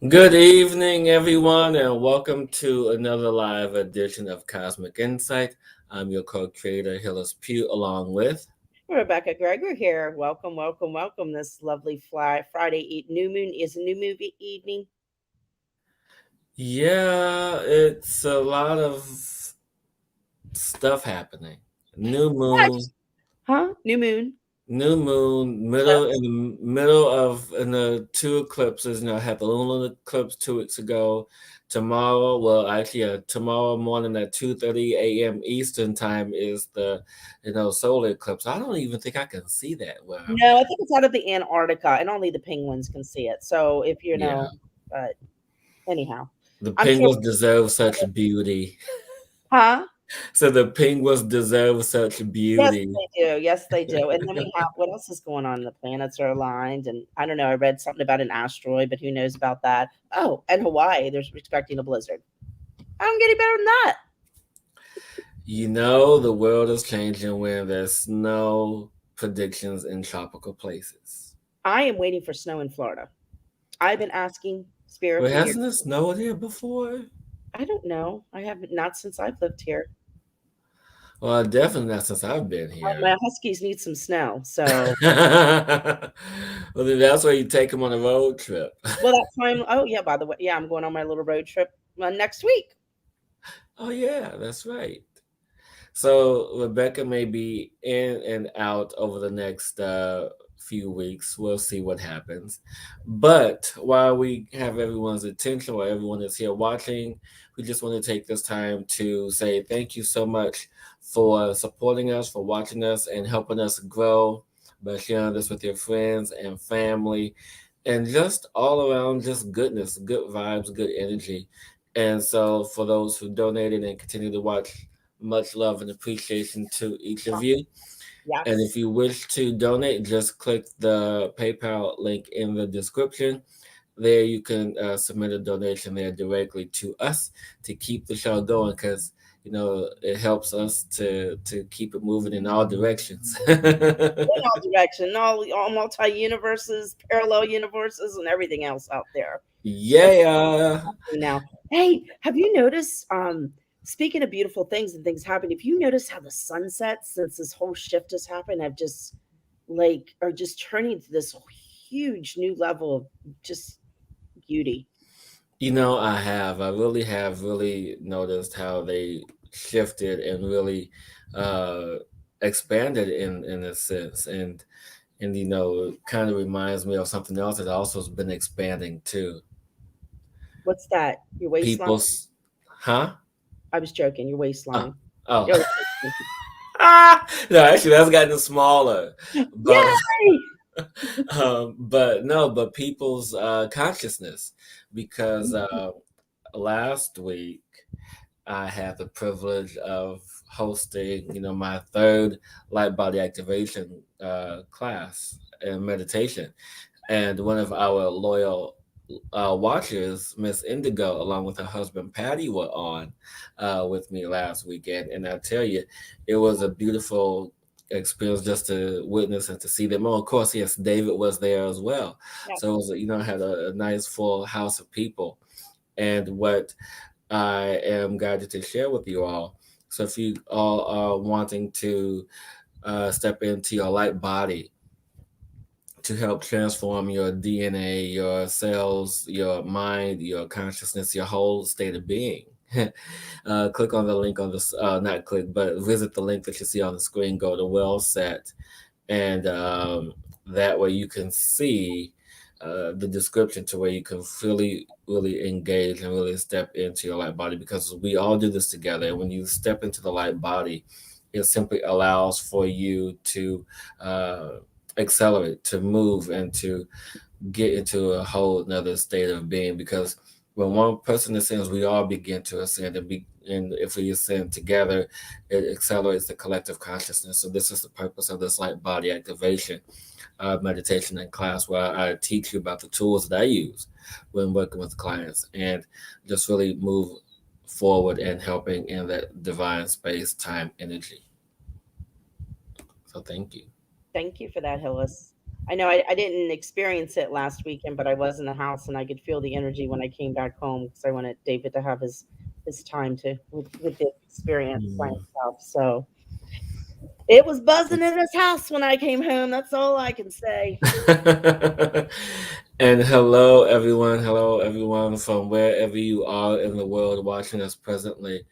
Good evening, everyone, and welcome to another live edition of Cosmic Insight. I'm your co-creator, Hillis Pugh, along with. Rebecca Gregory here. Welcome, welcome, welcome. This lovely Friday new moon is a new movie evening. Yeah, it's a lot of stuff happening. New What? moon, Huh? New moon. new moon, Eclipse. in the middle of in the two eclipses. I had the lunar eclipse 2 weeks ago. Tomorrow, well, actually, tomorrow morning at 2:30 a.m. Eastern time is the solar eclipse. I don't even think I can see that where I'm No, I at. think it's out of the Antarctica, and only the penguins can see it. So if you Yeah. know, but anyhow, The I'm sure. penguins deserve such beauty. Huh? So the penguins deserve such Yes, beauty. they do. Yes, they do. And then we have what else is going on? The planets are aligned, and I don't know. I read something about an asteroid, but who knows about that? Oh, and Hawaii, they're expecting a blizzard. I don't get any better than that. The world is changing when there's snow predictions in tropical places. I am waiting for snow in Florida. I've been asking Spirit Well, for years. hasn't it snowed here before? I don't know. I haven't not since I've lived here. Well, definitely not since I've been here. My huskies need some snow. So, Well, then that's why you take them on a road trip. well, that time. Oh yeah. By the way, yeah, I'm going on my little road trip next week. Oh, yeah, that's right. So Rebecka may be in and out over the next few weeks. We'll see what happens. But while we have everyone's attention, while everyone is here watching, we just want to take this time to say thank you so much for supporting us, for watching us, and helping us grow by sharing this with your friends and family, and just all around just goodness, good vibes, good energy. And so for those who donated and continue to watch, much love and appreciation to each of you. And if Yes. you wish to donate, just click the PayPal link in the description. There you can submit a donation there directly to us to keep the show going because it helps us to keep it moving in all directions. In all direction, all multi universes, parallel universes, and everything else out there. Yeah. Now, hey, have you noticed? Speaking of beautiful things and things happening, if you notice how the sunsets since this whole shift has happened have just like are just turning to this huge new level of just beauty. I really have really noticed how they shifted and really uh, expanded in a sense, and kind of reminds me of something else that also has been expanding too. What's that? Your waistline? People's, huh? I was joking. Your Oh, waistline. oh. Your No, actually, that's gotten smaller, but Yay! but no, but people's consciousness, because Mhm. last week I had the privilege of hosting, my third light body activation class and meditation. And one of our loyal watchers, Miss Indigo, along with her husband Patty, were on with me last weekend. And I tell you, it was a beautiful experience just to witness and to see them. Oh, of course, yes, David was there as well. So it Yes. was, had a nice full house of people. And what I am guided to share with you all. So if you all are wanting to step into your light body to help transform your DNA, your cells, your mind, your consciousness, your whole state of being, click on the link on this, not click, but visit the link that you see on the screen, go to Well Set, and that way you can see the description to where you can really engage and really step into your light body because we all do this together. And when you step into the light body, it simply allows for you to uh, accelerate, to move, and to get into a whole another state of being because when one person ascends, we all begin to ascend, and if we ascend together, it accelerates the collective consciousness. So this is the purpose of this light body activation meditation in class, where I teach you about the tools that I use when working with clients and just really move forward and helping in that divine space time energy. So thank you. Thank you for that, Hillis. I know I didn't experience it last weekend, but I was in the house and I could feel the energy when I came back home because I wanted David to have his time to with the experience by Mm. himself. So it was buzzing in his house when I came home. That's all I can say. And hello, everyone. Hello, everyone from wherever you are in the world watching us presently.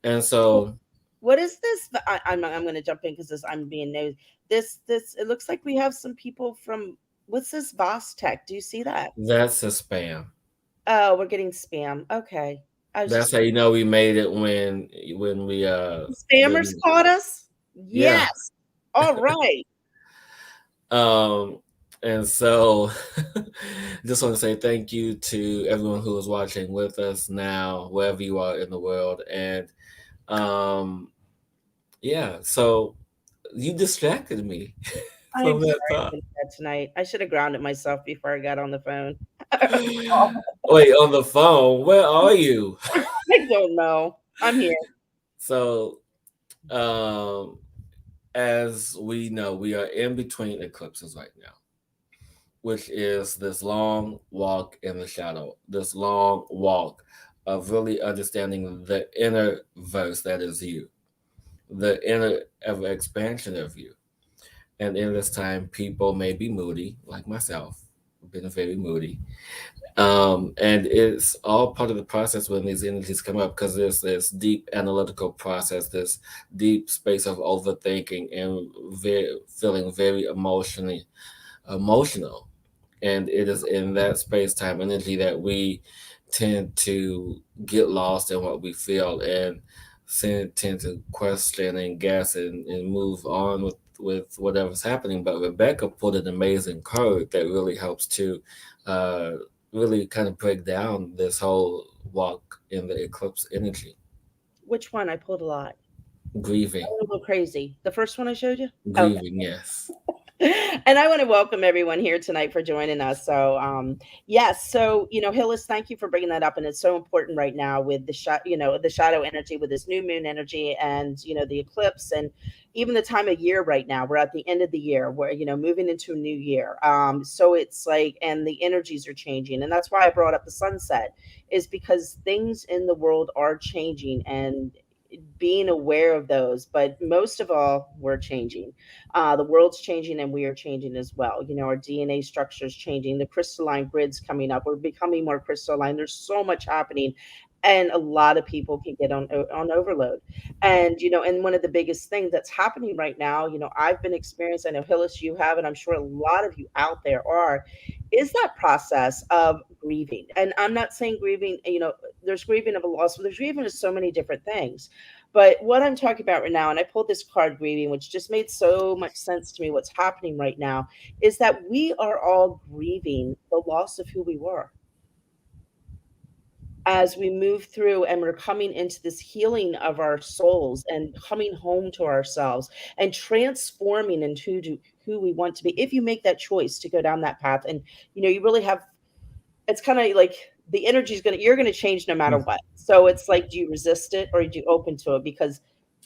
And So so what is this? I'm going to jump in because I'm being nosy. This it looks like we have some people from what's this Voss Tech? Do you see that? that's a spam. Oh, we're getting spam. Okay, I was That's just how you know we made it when we spammers when caught us. yeah. Yes. All right. Um, and so just want to say thank you to everyone who is watching with us now, wherever you are in the world. And um, yeah, so you distracted me I'm from that sorry thought. I'm in bed tonight. I should have grounded myself before I got on the phone. Wait, on the phone, where are you? I don't know. I'm here. So, um, as we know, we are in between eclipses right now, which is this long walk in the shadow, this long walk of really understanding the inner verse that is you, the inner ever expansion of you. And in this time, people may be moody, like myself, been very moody. And it's all part of the process when these energies come up because there's this deep analytical process, this deep space of overthinking and feeling very emotional. And it is in that space time energy that we tend to get lost in what we feel and tend to question and guess and move on with whatever's happening. But Rebecka put an amazing code that really helps to uh, really kind of break down this whole walk in the eclipse energy. Which one? I pulled a lot. Grieving. I went a little crazy. The first one I showed you? Okay. Grieving, yes. And I want to welcome everyone here tonight for joining us. So, yes, so Hillis, thank you for bringing that up, and it's so important right now with the shadow energy, with this new moon energy, and the eclipse, and even the time of year right now. We're at the end of the year, we're moving into a new year. So it's like, and the energies are changing, and that's why I brought up the sunset, is because things in the world are changing, and being aware of those, but most of all, we're changing. The world's changing and we are changing as well. Our DNA structure is changing, the crystalline grids coming up, we're becoming more crystalline. There's so much happening, and a lot of people can get on overload. And and one of the biggest things that's happening right now, I've been experiencing, I know Hillis, you have, and I'm sure a lot of you out there are, is that process of grieving. And I'm not saying grieving, there's grieving of a loss, but there's grieving of so many different things. But what I'm talking about right now, and I pulled this card grieving, which just made so much sense to me, what's happening right now, is that we are all grieving the loss of who we were as we move through, and we're coming into this healing of our souls and coming home to ourselves and transforming into who we want to be. If you make that choice to go down that path, and you really have, it's kind of like the energy is you're gonna change no matter what. So it's like, do you resist it or do you open to it? Because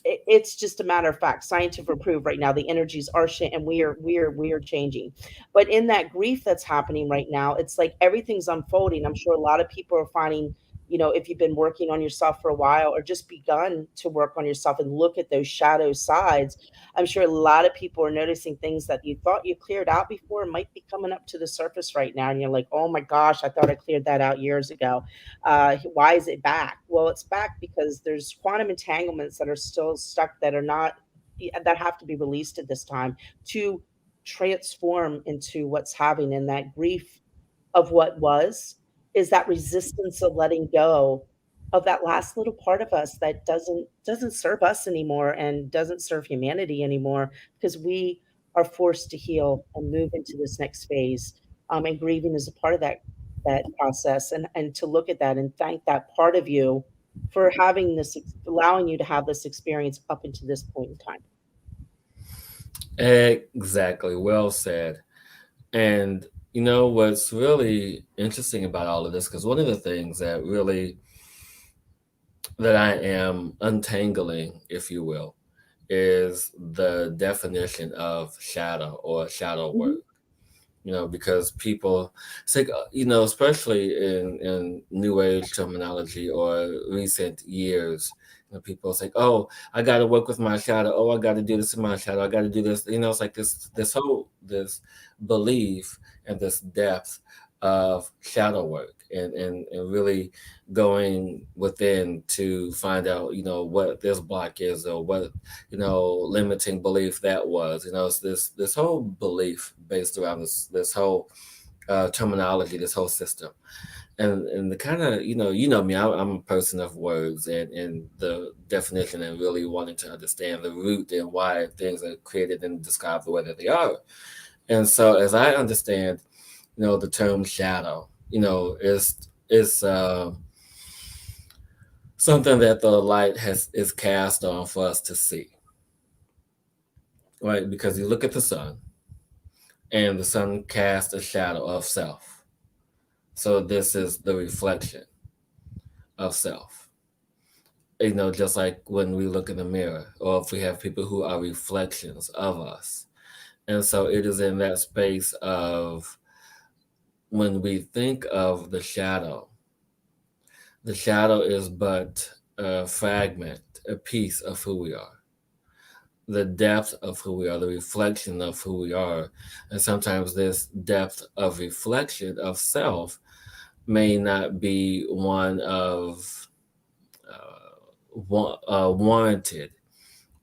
it's just a matter of fact, scientific proof right now, the energies are and we are changing. But in that grief that's happening right now, it's like everything's unfolding. I'm sure a lot of people are finding, if you've been working on yourself for a while or just begun to work on yourself and look at those shadow sides, I'm sure a lot of people are noticing things that you thought you cleared out before might be coming up to the surface right now. And you're like, oh my gosh, I thought I cleared that out years ago. Why is it back? Well, it's back because there's quantum entanglements that are still stuck, that are not, that have to be released at this time to transform into what's having. In that grief of what was, is that resistance of letting go of that last little part of us that doesn't serve us anymore and doesn't serve humanity anymore, because we are forced to heal and move into this next phase. And grieving is a part of that process, and to look at that and thank that part of you for having this, allowing you to have this experience up until this point in time. Exactly. Well said. And what's really interesting about all of this, because one of the things that I am untangling, if you will, is the definition of shadow or shadow Mhm. work. because people say, especially in new age terminology or recent years, people say, oh, I got to work with my shadow. Oh, I got to do this in my shadow. I got to do this. It's like this belief and this depth of shadow work and really going within to find out, what this block is or what, limiting belief that was. It's this whole belief based around this whole terminology, this whole system, and the kind of, me, I'm a person of words and the definition and really wanting to understand the root and why things are created and described the way that they are. And so, as I understand, the term shadow, is something that the light is cast on for us to see, right? Because you look at the sun, and the sun casts a shadow of self. So this is the reflection of self. Just like when we look in the mirror, or if we have people who are reflections of us. And so it is in that space of when we think of the shadow is but a fragment, a piece of who we are, the depth of who we are, the reflection of who we are. And sometimes this depth of reflection of self may not be one of warranted,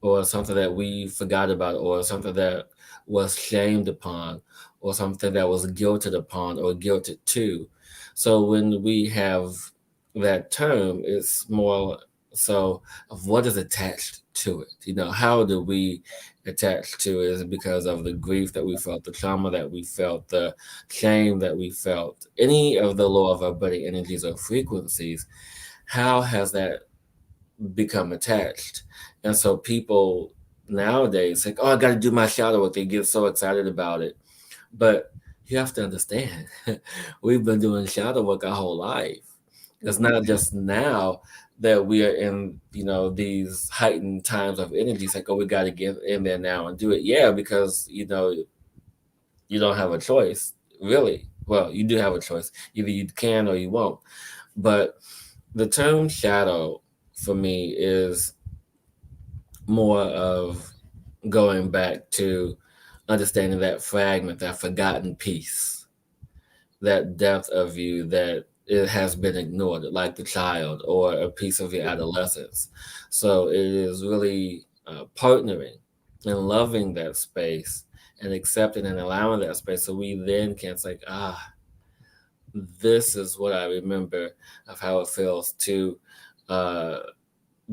or something that we forgot about, or something that was shamed upon, or something that was guilted upon or guilted to. So when we have that term, it's more so of what is attached to it. How do we attach to it? Is it because of the grief that we felt, the trauma that we felt, the shame that we felt, any of the law of our body energies or frequencies? How has that become attached? And so people nowadays think, oh, I got to do my shadow work. They get so excited about it. But you have to understand, we've been doing shadow work our whole life. It's Mhm. not just now that we are in, these heightened times of energy. It's like, oh, we got to get in there now and do it. Yeah, because, you don't have a choice, really. Well, you do have a choice. Either you can or you won't. But the term shadow for me is more of going back to understanding that fragment, that forgotten piece, that depth of you that it has been ignored, like the child or a piece of your adolescence. So it is really partnering and loving that space and accepting and allowing that space, so we then can say, this is what I remember of how it feels to uh,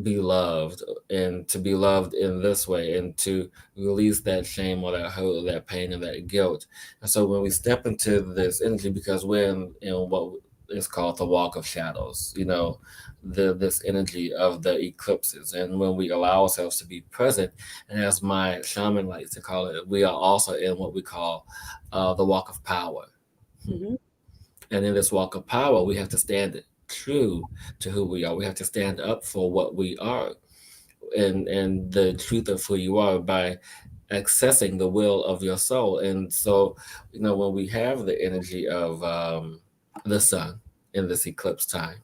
be loved, and to be loved in this way, and to release that shame or that hurt or that pain and that guilt. And so when we step into this energy, because we're in what is called the walk of shadows, this energy of the eclipses, and when we allow ourselves to be present, and as my shaman likes to call it, we are also in what we call the walk of power. Mhm. And in this walk of power, we have to stand true to who we are. We have to stand up for what we are, and the truth of who you are, by accessing the will of your soul. And so, when we have the energy of the sun in this eclipse time,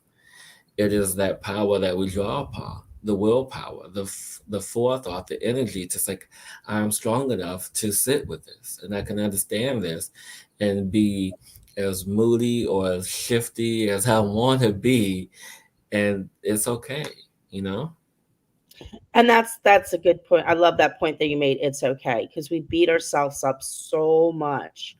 it is that power that we draw upon, the willpower, the forethought, the energy to say, I'm strong enough to sit with this, and I can understand this, and be as moody or as shifty as I want to be, and it's okay, you know. And that's a good point. I love that point that you made. It's okay because we beat ourselves up so much.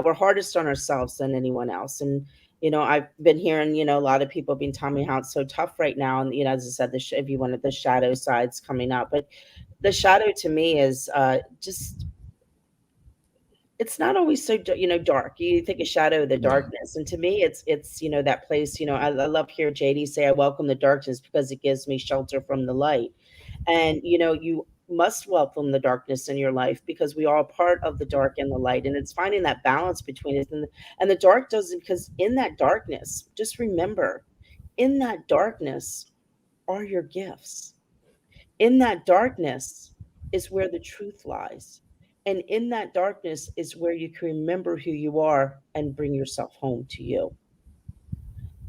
We're hardest on ourselves than anyone else. And I've been hearing a lot of people been telling me how it's so tough right now. And as I said, if you wanted the shadow sides coming up, but the shadow to me is just it's not always so dark. You think a shadow, the Yeah. darkness, and to me, it's that place. I love hear JD say, "I welcome the darkness because it gives me shelter from the light." And you must welcome the darkness in your life because we are a part of the dark and the light, and it's finding that balance between it. And the dark doesn't, because in that darkness, just remember, in that darkness are your gifts. In that darkness is where the truth lies. And in that darkness is where you can remember who you are and bring yourself home to you.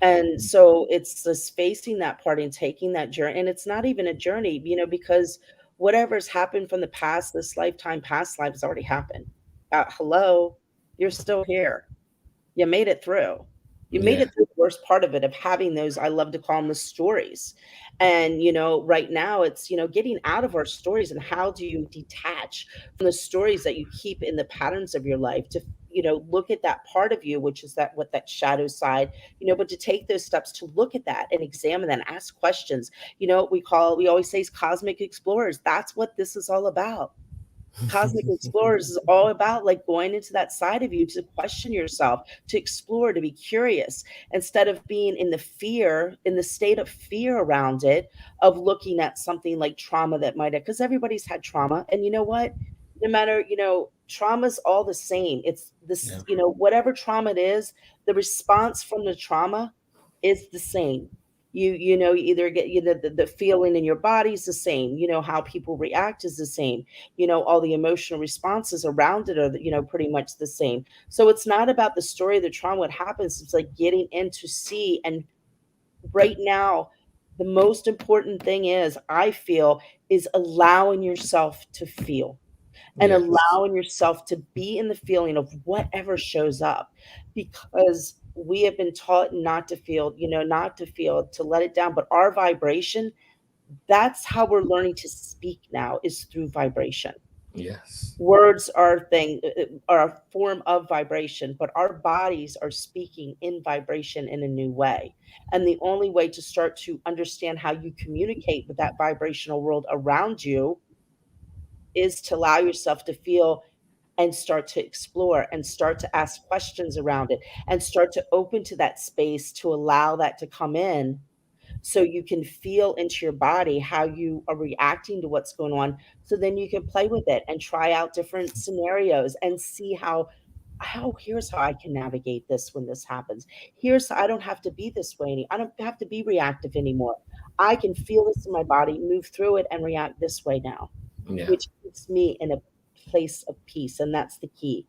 And so it's this facing that part and taking that journey. And it's not even a journey, because whatever's happened from the past, this lifetime, past life has already happened. Hello, you're still here. You made it through. You made Yeah. it through the worst part of it, of having those, I love to call them the stories. And, right now it's, getting out of our stories, and how do you detach from the stories that you keep in the patterns of your life to, look at that part of you, which is that shadow side, but to take those steps to look at that and examine that and ask questions. We always say cosmic explorers. That's what this is all about. Cosmic Explorers is all about like going into that side of you to question yourself, to explore, to be curious, instead of being in the fear, in the state of fear around it, of looking at something like trauma that might have, because everybody's had trauma. And you know what? No matter, trauma's all the same. It's this, Yeah. whatever trauma it is, the response from the trauma is the same. You either get, the feeling in your body is the same, how people react is the same, all the emotional responses around it are, pretty much the same. So it's not about the story of the trauma, what happens. It's like getting in to see. And right now, the most important thing is, I feel, is allowing yourself to feel, and Yes. allowing yourself to be in the feeling of whatever shows up, because we have been taught not to feel, not to feel, to let it down. But our vibration, that's how we're learning to speak now, is through vibration. Yes. Words are a form of vibration, but our bodies are speaking in vibration in a new way. And the only way to start to understand how you communicate with that vibrational world around you is to allow yourself to feel, and start to explore, and start to ask questions around it, and start to open to that space to allow that to come in, so you can feel into your body how you are reacting to what's going on. So then you can play with it and try out different scenarios and see how here's how I can navigate this when this happens. Here's I don't have to be this way I don't have to be reactive anymore. I can feel this in my body, move through it, and react this way now, Yeah. which puts me in a place of peace. And that's the key.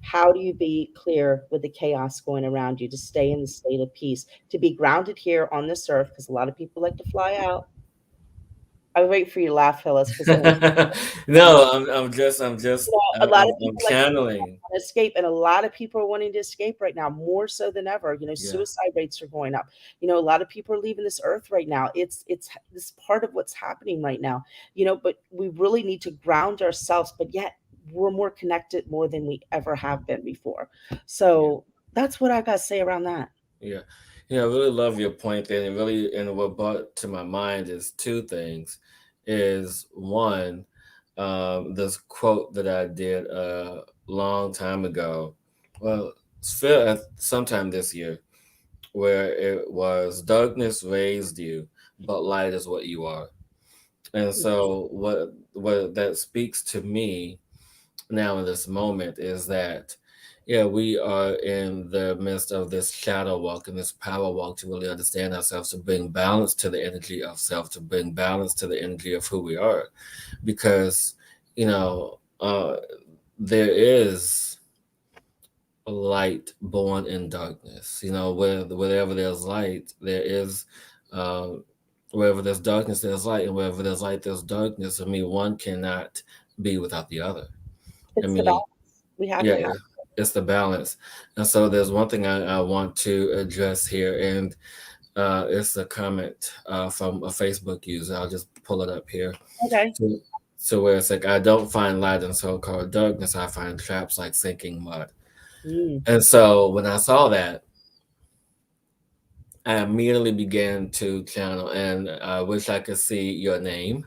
How do you be clear with the chaos going around you, to stay in the state of peace, to be grounded here on this earth? Because a lot of people like to fly out. I wait for you to laugh, Hillis, because I want No, I'm just, a lot of I'm people like channeling. to escape, and a lot of people are wanting to escape right now, more so than ever. Yeah. Suicide rates are going up. A lot of people are leaving this earth right now. It's this part of what's happening right now. But we really need to ground ourselves, but yet we're more connected more than we ever have been before. Yeah. So that's what I got to say around that. Yeah. I really love your point there. And really, and what brought to my mind is two things. Is one, this quote that I did a long time ago. Well, sometime this year, where it was darkness raised you, but light is what you are. And so what that speaks to me now in this moment is that, yeah, we are in the midst of this shadow walk and this power walk to really understand ourselves, to bring balance to the energy of self, to bring balance to the energy of who we are. Because, you know, there is a light born in darkness. Wherever there's light, there is, um, wherever there's darkness, there's light. And wherever there's light, there's darkness. I mean, one cannot be without the other. I It's the mean, balance we have yeah, to have. it's the balance. And so there's one thing I want to address here, and it's a comment from a Facebook user. I'll just pull it up here. Okay. So, so where it's like, I don't find light in so-called darkness. I find traps like sinking mud. Mm. And so when I saw that, I immediately began to channel, and I wish I could see your name,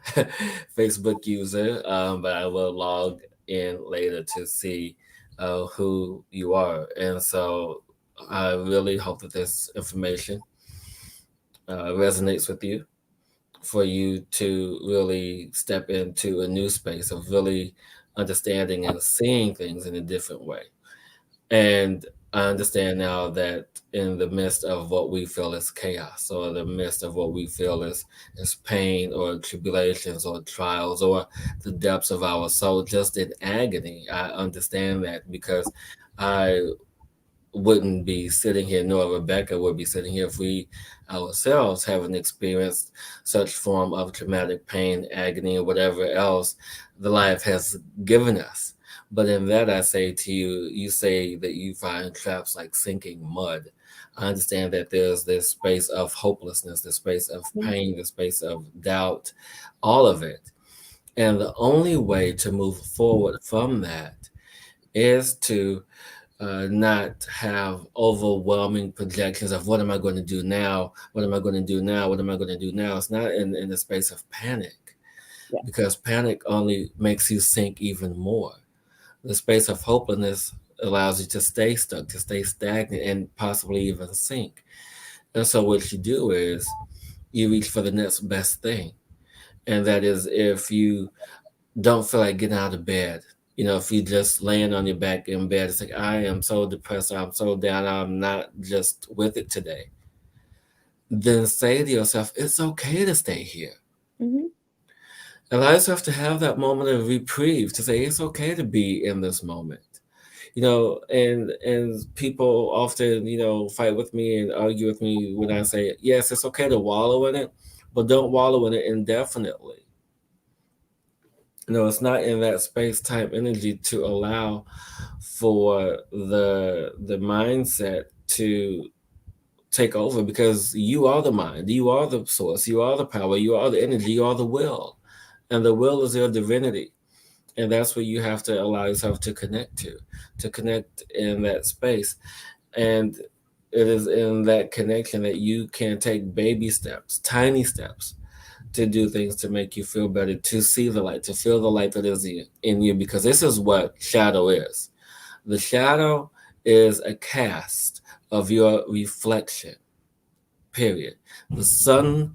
Facebook user, but I will log in later to see who you are. And so I really hope that this information resonates with you, for you to really step into a new space of really understanding and seeing things in a different way. And I understand now that in the midst of what we feel is chaos, or the midst of what we feel is pain or tribulations or trials or the depths of our soul, just in agony. I understand that because I wouldn't be sitting here, nor Rebecka would be sitting here if we ourselves haven't experienced such form of traumatic pain, agony, or whatever else the life has given us. But in that, I say to you, you say that you find traps like sinking mud. I understand that there's this space of hopelessness, this space of Mhm. pain, this space of doubt, all of it. And the only way to move forward from that is to not have overwhelming projections of what am I going to do now? What am I going to do now? What am I going to do now? It's not in the space of panic, Yeah. because panic only makes you sink even more. The space of hopelessness allows you to stay stuck, to stay stagnant, and possibly even sink. And so, what you do is you reach for the next best thing. And that is, if you don't feel like getting out of bed. If you just laying on your back in bed, it's like, I am so depressed, I'm so down, I'm not just with it today. Then say to yourself, it's okay to stay here. Mhm. Allow yourself to have that moment of reprieve, to say it's okay to be in this moment. And people often, fight with me and argue with me when I say, yes, it's okay to wallow in it, but don't wallow in it indefinitely. It's not in that space time energy to allow for the mindset to take over, because you are the mind, you are the source, you are the power, you are the energy, you are the will, and the will is your divinity. And that's where you have to allow yourself to connect in that space. And it is in that connection that you can take baby steps, tiny steps, to do things to make you feel better, to see the light, to feel the light that is in you, because this is what shadow is. The shadow is a cast of your reflection, period. The sun,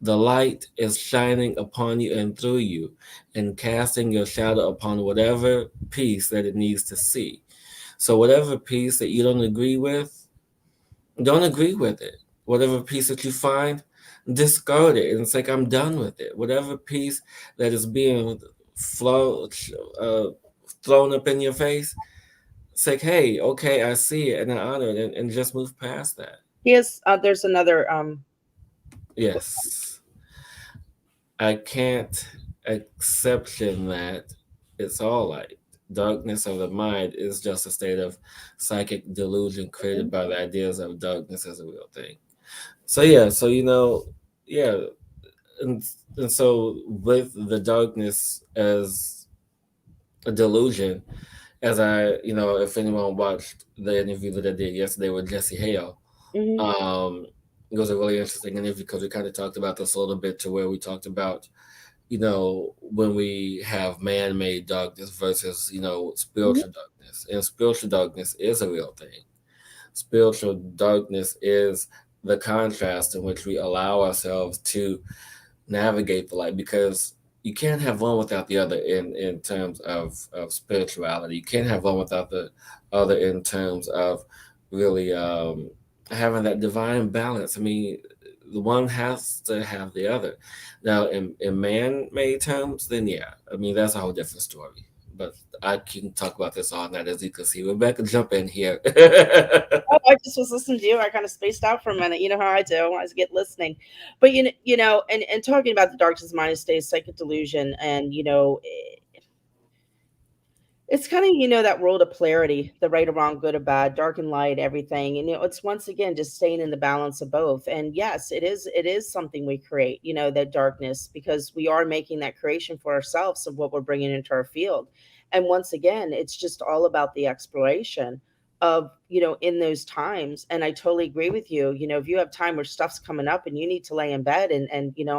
the light is shining upon you and through you, and casting your shadow upon whatever piece that it needs to see. So, whatever piece that you don't agree with it. Whatever piece that you find, discard it. And it's like, I'm done with it. Whatever piece that is being flow, uh, thrown up in your face, it's like, hey, okay, I see it and I honor it, and just move past that. There's another Yes. I can't exception that it's all light. Darkness of the mind is just a state of psychic delusion created by the ideas of darkness as a real thing. So yeah, yeah, and and so with the darkness as a delusion, as if anyone watched the interview that I did yesterday with Jesse Hale, Mhm. um, it was a really interesting interview because we kind of talked about this a little bit, to where we talked about, when we have man-made darkness versus, Mhm. spiritual darkness, and spiritual darkness is a real thing. Spiritual darkness is the contrast in which we allow ourselves to navigate the light, because you can't have one without the other in terms of spirituality. You can't have one without the other in terms of really having that divine balance. I mean, the one has to have the other. Now, in man-made terms, then yeah, I mean, that's a whole different story. But I can talk about this all night, as you can see. Rebecka, jump in here. Oh, I just was listening to you. I kind of spaced out for a minute. You know how I do. I was get listening, but and talking about the darkness mind state, psychic delusion, and it's kind of, that world of polarity, the right or wrong, good or bad, dark and light, everything. And it's once again just staying in the balance of both. And yes, it is something we create, that darkness, because we are making that creation for ourselves of what we're bringing into our field. And once again, it's just all about the exploration of, in those times. And I totally agree with you. If you have time where stuff's coming up and you need to lay in bed, and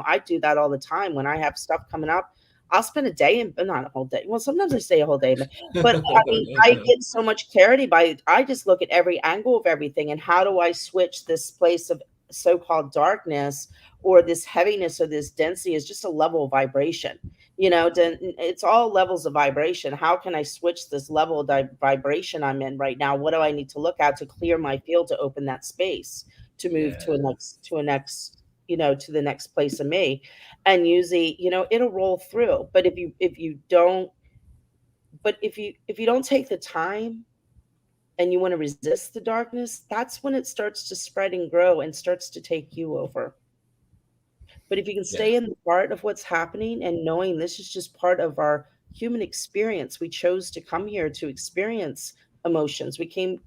I do that all the time when I have stuff coming up. I'll spend a day in, not a whole day. Well, sometimes I stay a whole day, but I mean, I get so much clarity by I just look at every angle of everything, and how do I switch this place of so-called darkness, or this heaviness, or this density, is just a level of vibration. It's all levels of vibration. How can I switch this level of vibration I'm in right now? What do I need to look at to clear my field, to open that space, to move Yeah. to the next place of me? And usually, it'll roll through. But if you don't take the time and you want to resist the darkness, that's when it starts to spread and grow and starts to take you over. But if you can Yeah. stay in the part of what's happening and knowing this is just part of our human experience, we chose to come here to experience emotions.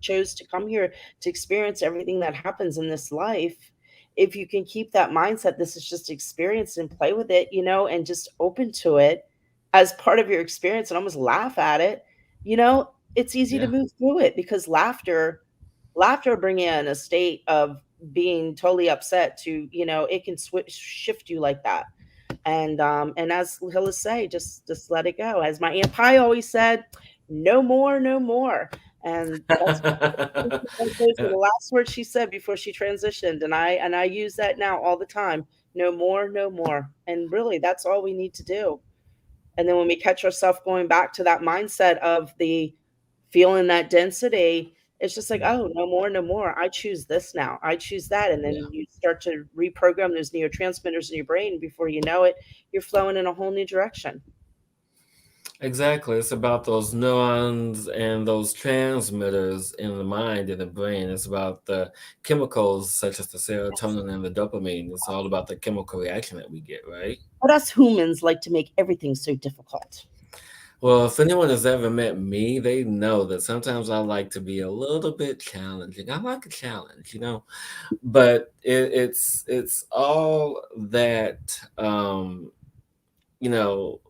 Chose to come here to experience everything that happens in this life. If you can keep that mindset, this is just experience, and play with it, and just open to it as part of your experience and almost laugh at it, it's easy to Yeah. move through it, because laughter bring in a state of being totally upset to, it can shift you like that. And as Hillis say, just let it go. As my Aunt Pie always said, no more, no more. And those were the last words she said before she transitioned. And I use that now all the time. No more, no more. And really, that's all we need to do. And then when we catch ourselves going back to that mindset of the feeling that density, it's just like, oh, no more, no more. I choose this now. I choose that. And Yeah. then you start to reprogram those neurotransmitters in your brain. Before you know it, you're flowing in a whole new direction. Exactly. It's about those neurons and those transmitters in the mind and the brain. It's about the chemicals such as the Yes. serotonin and the dopamine. It's all about the chemical reaction that we get, right? But us humans like to make everything so difficult. Well, if anyone has ever met me, they know that sometimes I like to be a little bit challenging. I like a challenge. But it's all that you know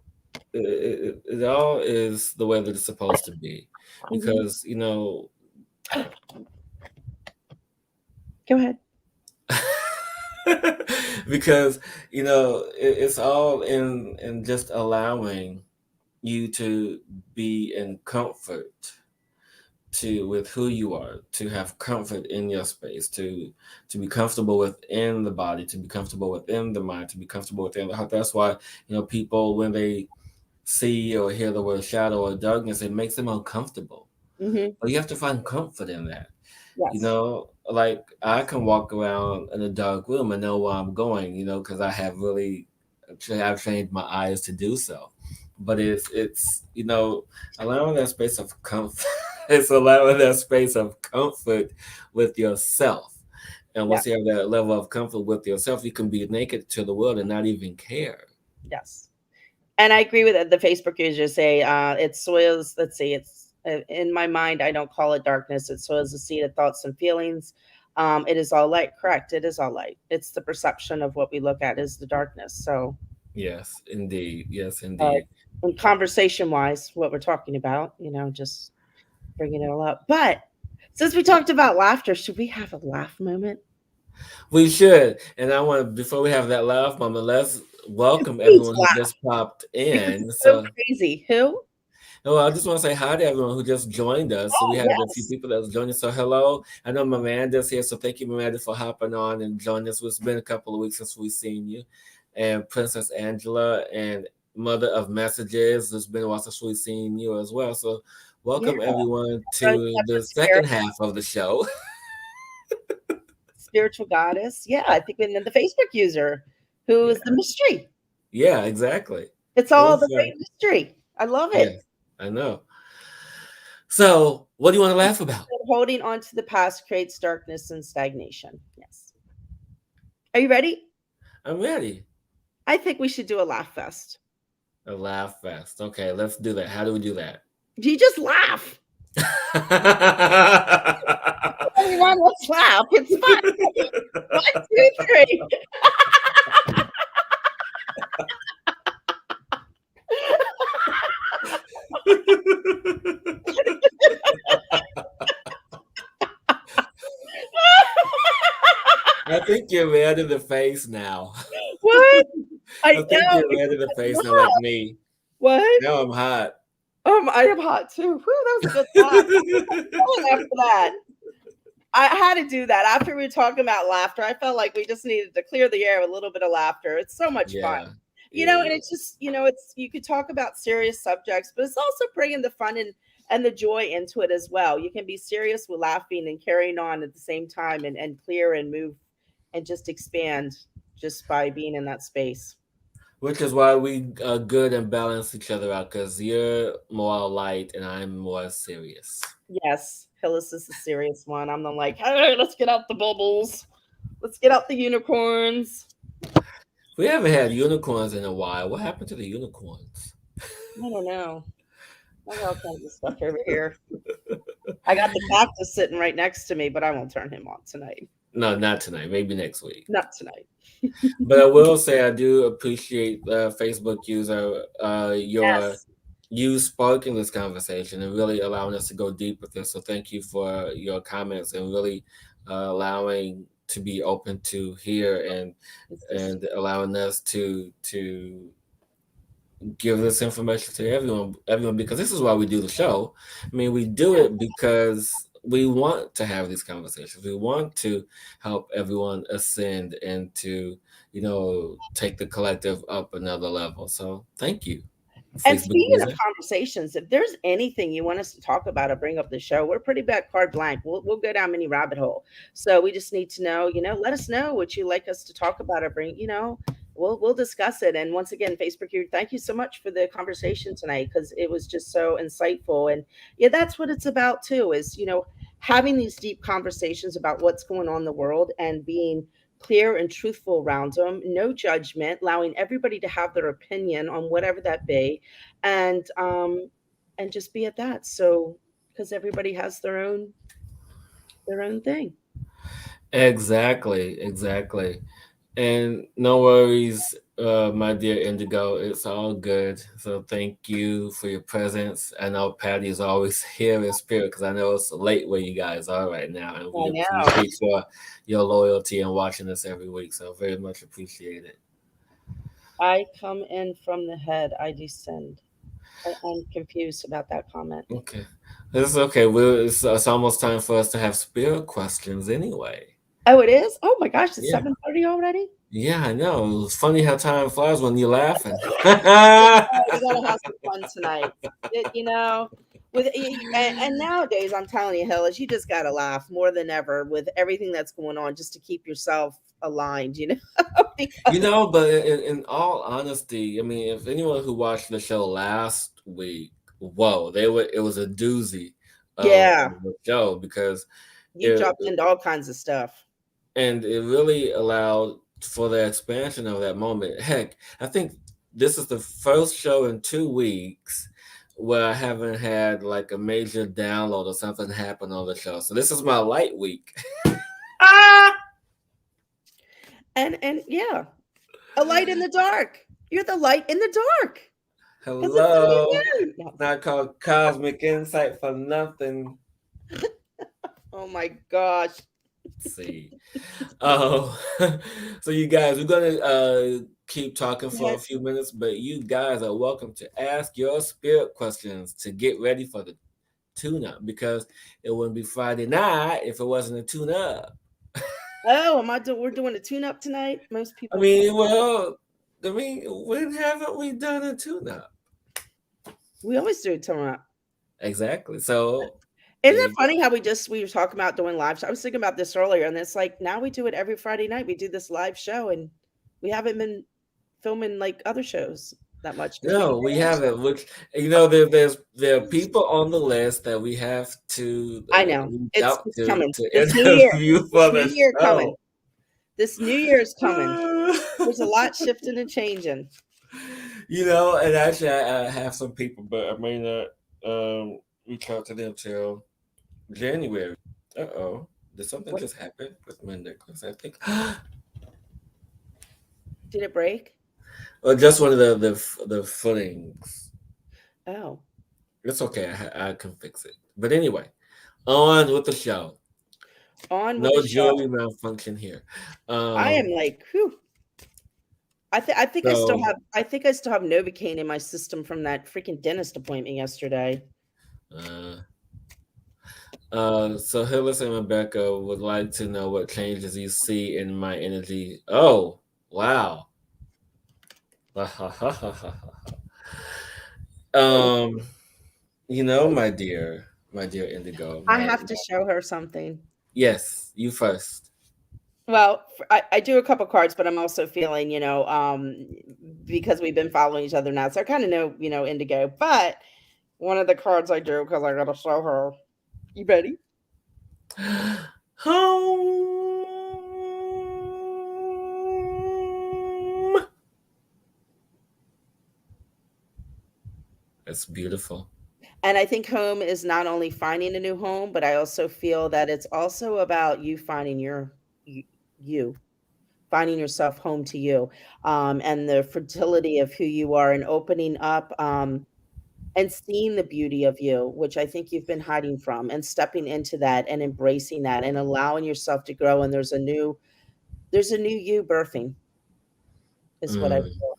it all is the way that it's supposed to be, Hmm. because Go ahead. because it's all in just allowing you to be in comfort to with who you are, to have comfort in your space, to be comfortable within the body, to be comfortable within the mind, to be comfortable within the heart. That's why people, when they see or hear the word shadow or darkness, it makes them uncomfortable. Hmm. But you have to find comfort in that. Yes. Like I can walk around in a dark room and know where I'm going, because I've trained my eyes to do so. But it's allowing that space of comfort. It's allowing that space of comfort with yourself. And Yeah. once you have that level of comfort with yourself, you can be naked to the world and not even care. Yes. And I agree with it. The Facebook users say it soils. Let's see. It's in my mind. I don't call it darkness. It soils the seed of thoughts and feelings. It is all light. Correct. It is all light. It's the perception of what we look at is the darkness. So, Yes, indeed. Yes, uh, indeed. in conversation wise, what we're talking about, just bringing it all up. But since we talked about laughter, should we have a laugh moment? We should. And I want to, before we have that laugh moment, let's welcome Please everyone who laugh, just popped because in. it's so So, crazy. Who? no, I just want to say hi to everyone who just joined us. So we Oh, had a few yes. people that was joining. So hello. I know Miranda's here. So thank you, Miranda, for hopping on and joining us. It's been a couple of weeks since we've seen you. And Princess Angela and Mother of Messages, it's been a while since we've seen you as well. So Yeah. welcome everyone Trying to to catch a the second spirit, half of the show. spiritual goddess. Yeah, I think, and then the Facebook user who is the Yeah. mystery. Yeah, exactly. It's It all was the great mystery. I love it. yes, I know. So, what do you want to laugh about? Holding on to the past creates darkness and stagnation. Yes. Are you ready? I'm ready. I think we should do a laugh fest. A laugh fest. Okay, let's do that. How do we do that? Do you just laugh? Everyone, let's laugh. It's fun. One, two, three. I think you're red in the face now. What? I I think know. you're red in the face now, What? like me. What? Now I'm hot. I am hot too. Whew, that was a good laugh. After that, I had to do that. After we were talking about laughter, I felt like we just needed to clear the air with a little bit of laughter. It's so much fun. Yeah, And it's just, it's you could talk about serious subjects, but it's also bringing the fun and the joy into it as well. You can be serious with laughing and carrying on at the same time, and clear and move and just expand just by being in that space. Which is why we good and balance each other out because you're more light and I'm more serious. Yes, Hillis is the serious one. I'm the like, hey, let's get out the bubbles. Let's get out the unicorns. We haven't had unicorns in a while. What happened to the unicorns? I don't know. I got all kinds of stuff over here. I got the cactus sitting right next to me, but I won't turn him on tonight. No, not tonight. Maybe next week. Not tonight. But I will say I do appreciate Facebook user your Yes. you sparking this conversation and really allowing us to go deep with this. So thank you for your comments and really allowing to be open to hear It's just and allowing us to give this information to everyone because this is why we do the show. I mean, we do yeah. it because we want to have these conversations. We want to help everyone ascend and to take the collective up another level. So thank you, And Facebook speaking of user. conversations, if there's anything you want us to talk about or bring up the show, we're pretty bad carte blank. We'll go down any rabbit hole. So we just need to know, let us know what you like us to talk about or bring, we'll discuss it. And once again, Facebook, thank you so much for the conversation tonight because it was just so insightful. And yeah, that's what it's about too, is having these deep conversations about what's going on in the world and being clear and truthful around them, no judgment, allowing everybody to have their opinion on whatever that be, and just be at that. So because everybody has their own thing. Exactly, exactly. And no worries, my dear Indigo. It's all good. So thank you for your presence. I know Patty is always here in spirit because I know it's late where you guys are right now, and we I know. appreciate your loyalty and watching us every week. So very much appreciate it. I come in from the head, I descend. I'm confused about that comment. Okay, it's okay. It's almost time for us to have spirit questions anyway. Oh, it is? Oh my gosh, it's Yeah, 7:30 already? yeah, I know. It's funny how time flies when you're laughing. We gotta have some fun tonight. With and nowadays, I'm telling you, Hillis, you just gotta laugh more than ever with everything that's going on, just to keep yourself aligned. Because But in all honesty, I mean, if anyone who watched the show last week, whoa, it was a doozy yeah, of a show because you it dropped into all kinds of stuff. and it really allowed for the expansion of that moment. Heck, I think this is the first show in 2 weeks where I haven't had like a major download or something happen on the show. So this is my light week. Ah! And yeah, a light in the dark. You're the light in the dark because it's a Hello. new moon. No. Not called Cosmic Insight for nothing. Oh my gosh. See. Oh, so you guys, we're gonna keep talking for a few minutes, but you guys are welcome to ask your spirit questions to get ready for the tune-up because it wouldn't be Friday night if it wasn't a tune-up. Oh, we're doing a tune-up tonight. Most I people mean, well, I mean, when haven't we done a tune-up? we always do a tune-up. Exactly. So Isn't there it you go. funny how we were talking about doing live show? I was thinking about this earlier, and it's like now we do it every Friday night. We do this live show, and we haven't been filming like other shows that much because we No, we get haven't. Which there are people on the list that we have to I know reach it's out it's coming. to This new year, interview this for new the year coming. show. This new year is coming. There's a lot shifting and changing. And actually, I have some people, but I may not reach out to them till January. Uh-oh. Did something What just happen with my necklace? I think. did it break? Well, just one of the footings. Oh, It's okay. I can fix it. But anyway, on with the show. on No with the show. jewelry malfunction here. I am Um, like, whew. so I think I still have Novocaine in my system from that freaking dentist appointment yesterday. uh, so Hillis and Rebecka would like to know what changes you see in my energy. Oh, wow. um, my dear Indigo, I have to show her something. yes, you first. Well, I do a couple cards, but I'm also feeling, because we've been following each other now, so I kind of know, Indigo. But one of the cards I drew because I got to show her. You ready? Home. It's beautiful. And I think home is not only finding a new home, but I also feel that it's also about you finding you, finding yourself home to you, and the fertility of who you are, and opening up, and seeing the beauty of you, which I think you've been hiding from, and stepping into that and embracing that and allowing yourself to grow. And there's a new you birthing, is what I Mm. feel.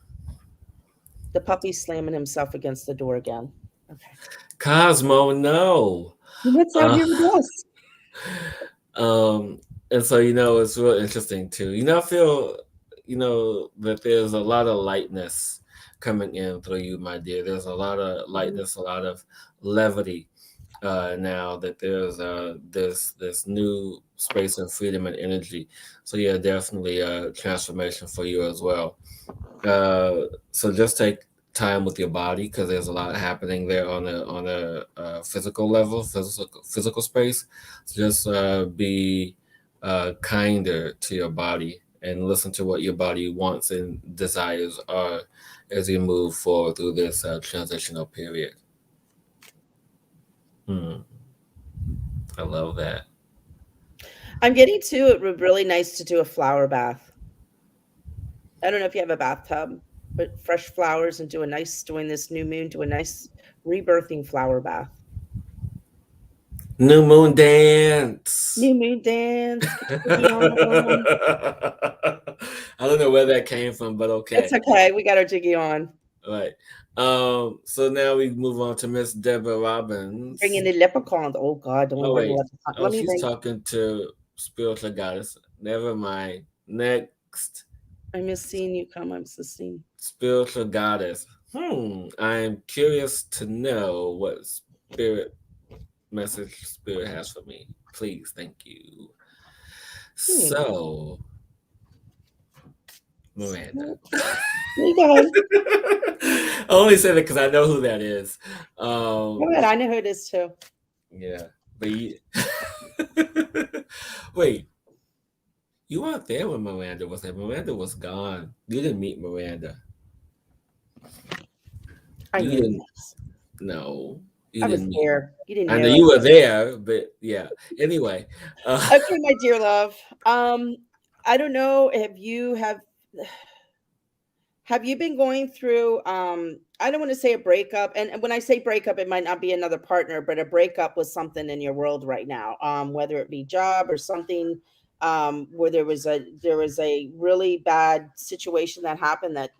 The puppy's slamming himself against the door again. Okay. Cosmo, no. What's out Uh, here with us? um, and so it's real interesting too. I feel that there's a lot of lightness coming in through you, my dear. There's a lot of Mhm. lightness, a lot of levity. Now that there's this new space and freedom and energy, so yeah, definitely a transformation for you as well. So just take time with your body because there's a lot happening there on a physical level, physical space. So just be kinder to your body and listen to what your body wants and desires are as you move forward through this transitional period. Hmm, I love that. I'm getting to it would be really nice to do a flower bath. I don't know if you have a bathtub, but fresh flowers and doing this new moon, do a nice rebirthing flower bath. New moon dance. New moon dance, get your jiggy on. I don't know where that came from, but It's okay. okay. We got our jiggy on. All right. So now we move on to Miss Deborah Robbins. Bringing the leprechauns. Oh God, don't Oh bring wait. leprechaun. Oh, Let me she's bring. talking to spiritual goddess. Never mind. Next, I miss seeing you come. I'm Sistine. spiritual goddess. I'm curious to know what spirit message spirit has for me. Please, thank you. Hmm. So, Miranda. There you go. I only say that because I know who that is. Go ahead. I know who it is too. Yeah, but wait, you weren't there when Miranda was there. Miranda was gone. You didn't meet Miranda. I You know who didn't. that is. No, you I was didn't meet. there. You didn't I know know you it. were there, but yeah. Anyway, Okay, my dear love. I don't know if you have you been going through, I don't want to say a breakup, and when I say breakup, it might not be another partner, but a breakup with something in your world right now, whether it be job or something, where there was a really bad situation that happened that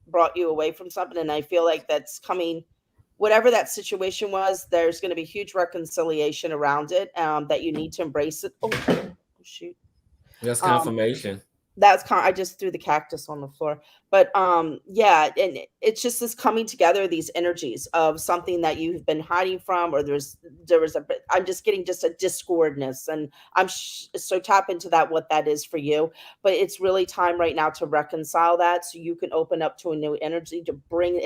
brought you away from something. And I feel like that's coming, whatever that situation was, there's going to be huge reconciliation around it, that you need to embrace it. Oh, shoot. that's Um, confirmation. I just threw the cactus on the floor. But yeah, and it's just this coming together, these energies of something that you've been hiding from, or there was I'm just getting just a discordness, and so tap into that, what that is for you. But it's really time right now to reconcile that, so you can open up to a new energy to bring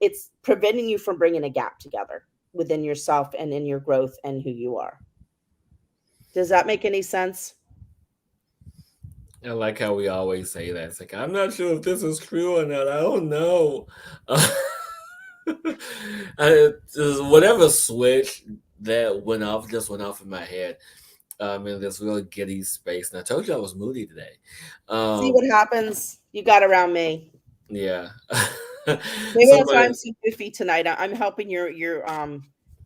it's preventing you from bringing a gap together within yourself and in your growth and who you are. Does that make any sense? I like how we always say that. It's like I'm not sure if this is true or not. I don't know. Whatever switch that went off just went off in my head. In this really giddy space. And I told you I was moody today. See what Um, happens. You got around me. yeah. Maybe so that's why my I'm so goofy tonight. I'm helping your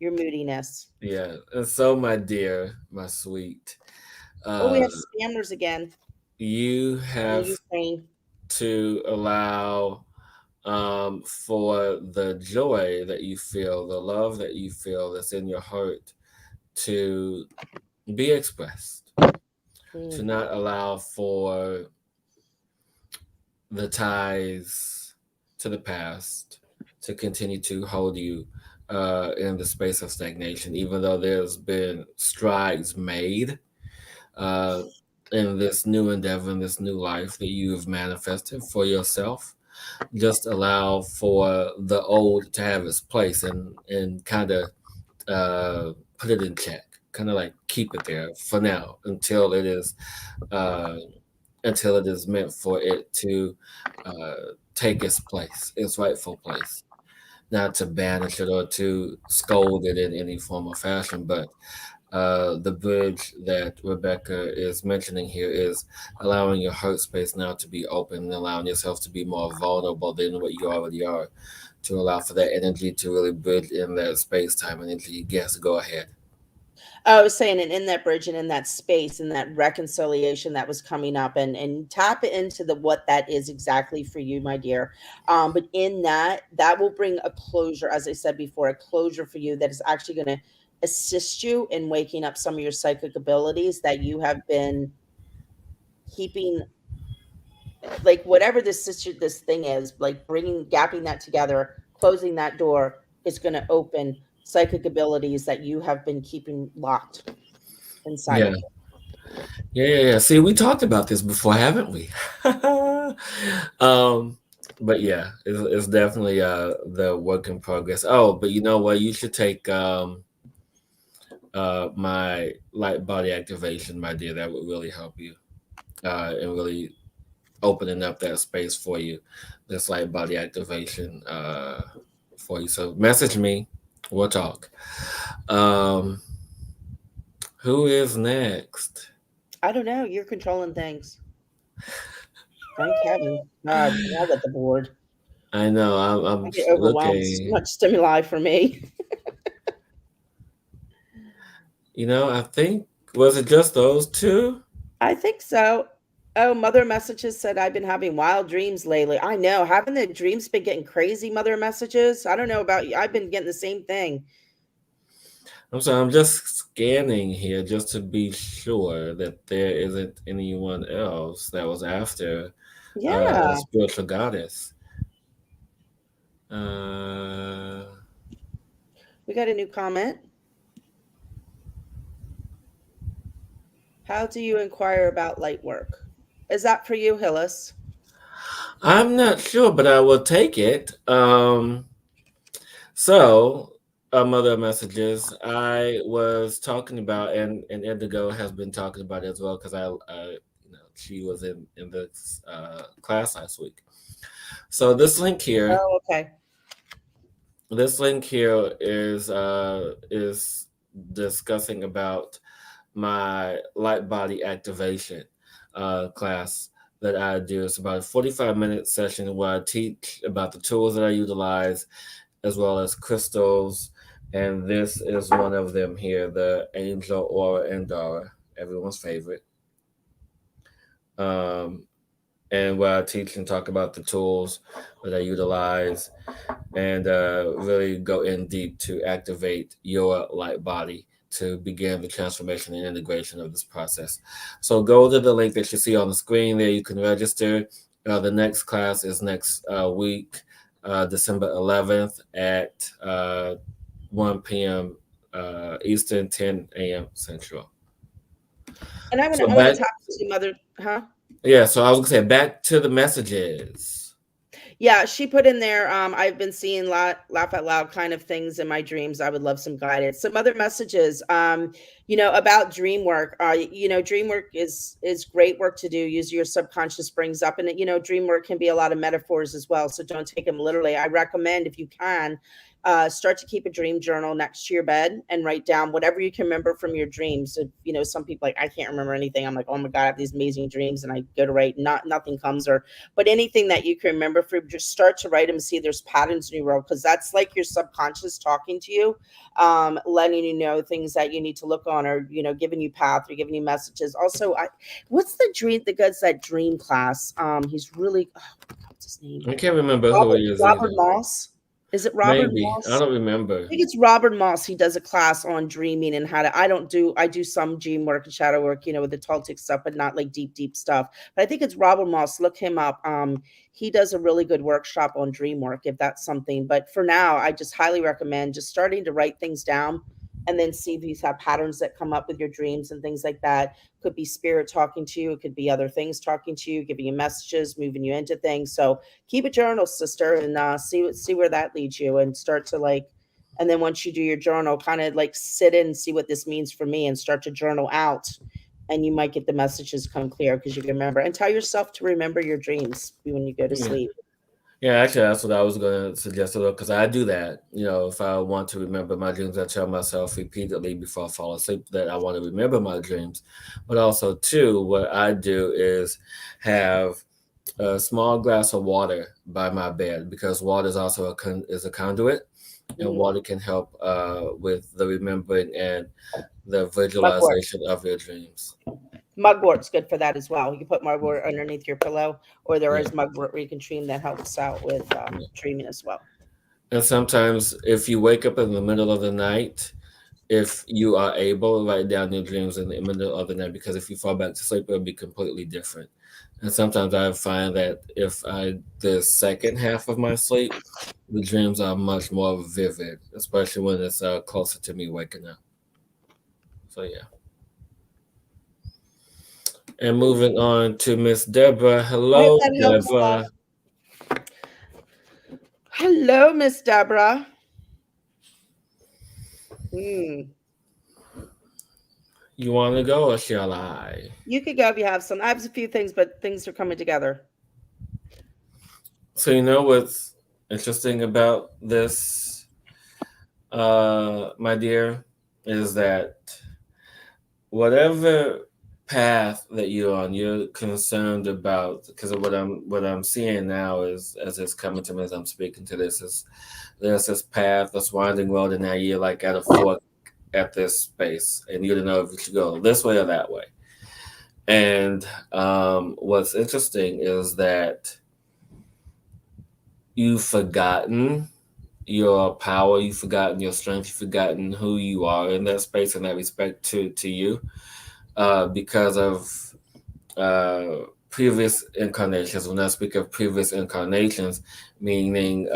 moodiness. yeah, and so my dear, my sweet, Oh, we uh, have spammers again you in have Ukraine. to allow for the joy that you feel, the love that you feel that's in your heart to be expressed, to Mm. not allow for the ties. to the past to continue to hold you in the space of stagnation, even though there's been strides made uh, in this new endeavor, in this new life that you've manifested for yourself. Just allow for the old to have its place and kind of put it in check, kind of like keep it there for now uh, until it is meant for it to uh, take its place, its rightful place. Not to banish it or to scold it in any form or fashion, but the bridge that Rebecka is mentioning here is allowing your heart space now to be open and allowing yourself to be more vulnerable than what you already are, to allow for that energy to really bridge in that space time energy. Yes, go ahead. I was saying, and in that bridge and in that space and that reconciliation that was coming up, and tap into the what that is exactly for you, my dear. But in that, that will bring a closure, as I said before, a closure for you that is actually going to assist you in waking up some of your psychic abilities that you have been keeping, like whatever this thing is, like bringing gapping that together, closing that door is going to open psychic abilities that you have been keeping locked inside Yeah, of you. yeah. See, we talked about this before, haven't we? um, but yeah, it's definitely the work in progress. Oh, but you know what? You should take my light body activation, my dear. That would really help you and really opening up that space for you. This light body activation for you. So message me. We'll talk. Um, who is next? I don't know. You're controlling things. Thank heaven. God, I got the board. I know. I I'm get overwhelmed. It's too looking. much stimuli for me. You know, I think was it just those two? I think so. Oh, Mother Messages said I've been having wild dreams lately. I know. Haven't the dreams been getting crazy, Mother Messages? I don't know about you. I've been getting the same thing. I'm sorry. I'm just scanning here just to be sure that there isn't anyone else that was after Yeah. spiritual goddess. Uh, We got a new comment. How do you inquire about light work? Is that for you, Hillis? I'm not sure, but I will take it. So, mother messages. I was talking about, and Indigo has been talking about it as well because she was in the class last week. So Oh, okay. this link here is discussing about my light body activation class that I do. It's about a 45-minute session where I teach about the tools that I utilize as well as crystals. And this is one of them here, the Angel Aura Endora, everyone's favorite. Um, and where I teach and talk about the tools that I utilize and really go in deep to activate your light body to begin the transformation and integration of this process. So go to the link that you see on the screen there. You can register. The next class is next week, December 11th at 1 p.m. Eastern, 10 a.m. Central. And So I want back, to talk to Mother, huh? yeah. So I was gonna say back to the messages. Yeah, she put in there, I've been seeing laugh out loud kind of things in my dreams. I would love some guidance. Some other messages, about dream work. Dream work is great work to do. Use your subconscious brings up, and dream work can be a lot of metaphors as well. So don't take them literally. I recommend if you can. Start to keep a dream journal next to your bed and write down whatever you can remember from your dreams. Some people like I can't remember anything. I'm like, oh my god, I have these amazing dreams, and I go to write, nothing comes, or but anything that you can remember from, just start to write them, see there's patterns in your world, because that's like your subconscious talking to you, letting you know things that you need to look on, or giving you path or giving you messages. Also, what's the guy's that dream class? He's really, what's his name? I can't remember who Robert, he is Robert either. Moss. Is it Robert Maybe I Moss? don't remember. Think it's Robert Moss. He does a class on dreaming and how to. I do some dream work and shadow work, with the Toltec stuff, but not like deep, deep stuff. But I think it's Robert Moss. Look him up. He does a really good workshop on dream work if that's something. But for now, I just highly recommend just starting to write things down and then see if you have patterns that come up with your dreams and things like that. Could be spirit talking to you, it could be other things talking to you, giving you messages, moving you into things. So keep a journal, sister, and see where that leads you, and start to like. And then once you do your journal, kind of like sit in and see what this means for me, and start to journal out. And you might get the messages come clear because you can remember. And tell yourself to remember your dreams when you go to Yeah. sleep. Yeah, actually, that's what I was going to suggest, because I do that. If I want to remember my dreams, I tell myself repeatedly before I fall asleep that I want to remember my dreams. But also, too, what I do is have a small glass of water by my bed, because water is also is a conduit, and Hmm. water can help with the remembering and the Mugwort. visualization of your dreams. Mugwort's good for that as well. You can put mugwort underneath your pillow, or there Yeah, is mugwort where you can dream that helps out with yeah. dreaming as well. And sometimes, if you wake up in the middle of the night, if you are able, write down your dreams in the middle of the night, because if you fall back to sleep, it'll be completely different. And sometimes I find that if the second half of my sleep, the dreams are much more vivid, especially when it's closer to me waking up. So yeah. And moving on to Miss Deborah. I hope Hello, that helps, love. Deborah. Hello, Miss Deborah. Hmm. You want to go, or shall I? You could go if you have some. I have a few things, but things are coming together. So what's interesting about this, my dear, is that whatever path that you're on, you're concerned about, because of what I'm seeing now is, as it's coming to me as I'm speaking to this, is there's this path, this winding road, and now you're like at a fork at this space, and you don't know if you should go this way or that way. And what's interesting is that you've forgotten your power, you've forgotten your strength, you've forgotten who you are in that space, and that respect to you, because of previous incarnations. When I speak of previous incarnations, meaning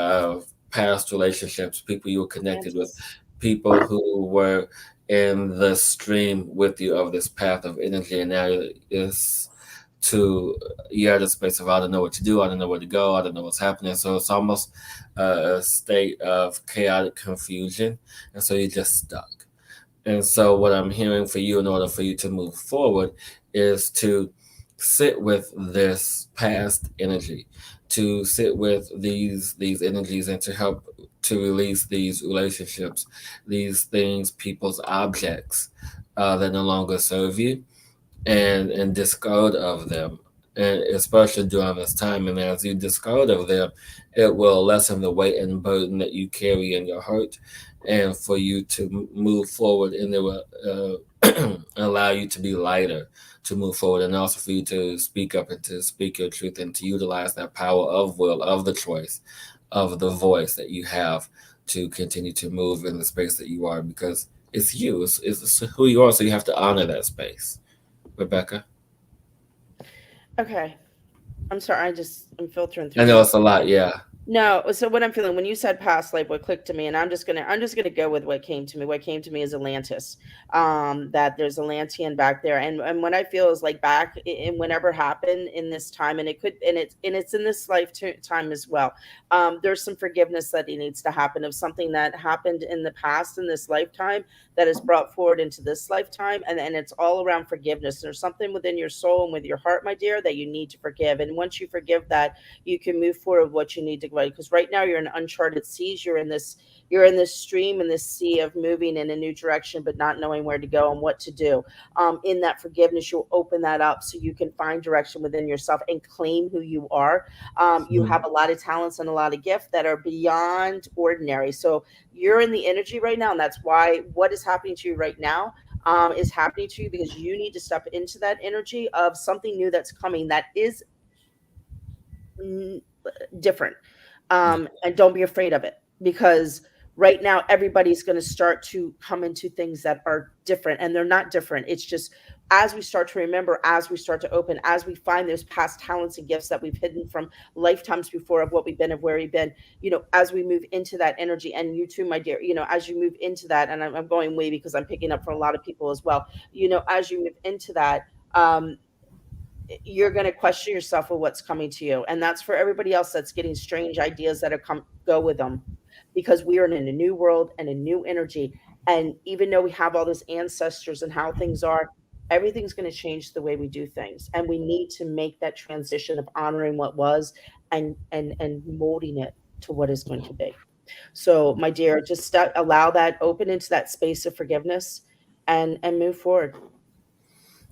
past relationships, people you were connected with, Atlantis. people who were in the stream with you of this path of energy, and now it's to you're at a space of, I don't know what to do, I don't know where to go, I don't know what's happening. So it's almost a state of chaotic confusion, and so you're just stuck. And so, what I'm hearing for you, in order for you to move forward, is to sit with this past energy, to sit with these energies, and to help to release these relationships, these things, people's objects that no longer serve you, and discard of them. And especially during this time, and as you discard of them, it will lessen the weight and burden that you carry in your heart, and for you to move forward, and it will allow you to be lighter, to move forward, and also for you to speak up and to speak your truth, and to utilize that power of will, of the choice, of the voice that you have, to continue to move in the space that you are, because it's you, it's who you are. So you have to honor that space. Rebecca. Okay. I'm sorry. I'm filtering I through know things. it's a lot, yeah. No, so what I'm feeling when you said past life, what clicked to me, and I'm just gonna go with what came to me. What came to me is Atlantis. That there's Atlantean back there, and what I feel is like back in whenever happened in this time, and it could, and it's in this lifetime as well. There's some forgiveness that needs to happen of something that happened in the past in this lifetime that is brought forward into this lifetime, and it's all around forgiveness. There's something within your soul and with your heart, my dear, that you need to forgive, and once you forgive that, you can move forward what you need to go, because right now you're in uncharted seas. You're in this stream and this sea of moving in a new direction but not knowing where to go and what to do. In that forgiveness, you'll open that up so you can find direction within yourself and claim who you are. You Mhm. have a lot of talents and a lot of gifts that are beyond ordinary, so you're in the energy right now, and that's why what is happening to you right now is happening to you because you need to step into that energy of something new that's coming that is different. And don't be afraid of it. because right now everybody's going to start to come into things that are different, and they're not different. It's just as we start to remember, as we start to open, as we find those past talents and gifts that we've hidden from lifetimes before of what we've been, of where we've been, as we move into that energy. And you too, my dear, as you move into that, and I'm going way because I'm picking up for a lot of people as well, as you move into that, um, you're going to question yourself with what's coming to you. And that's for everybody else that's getting strange ideas that are come go with them, because we are in a new world and a new energy. And even though we have all those ancestors and how things are, everything's going to change the way we do things, and we need to make that transition of honoring what was, and molding it to what is going to be. So my dear, just allow that, open into that space of forgiveness, and move forward.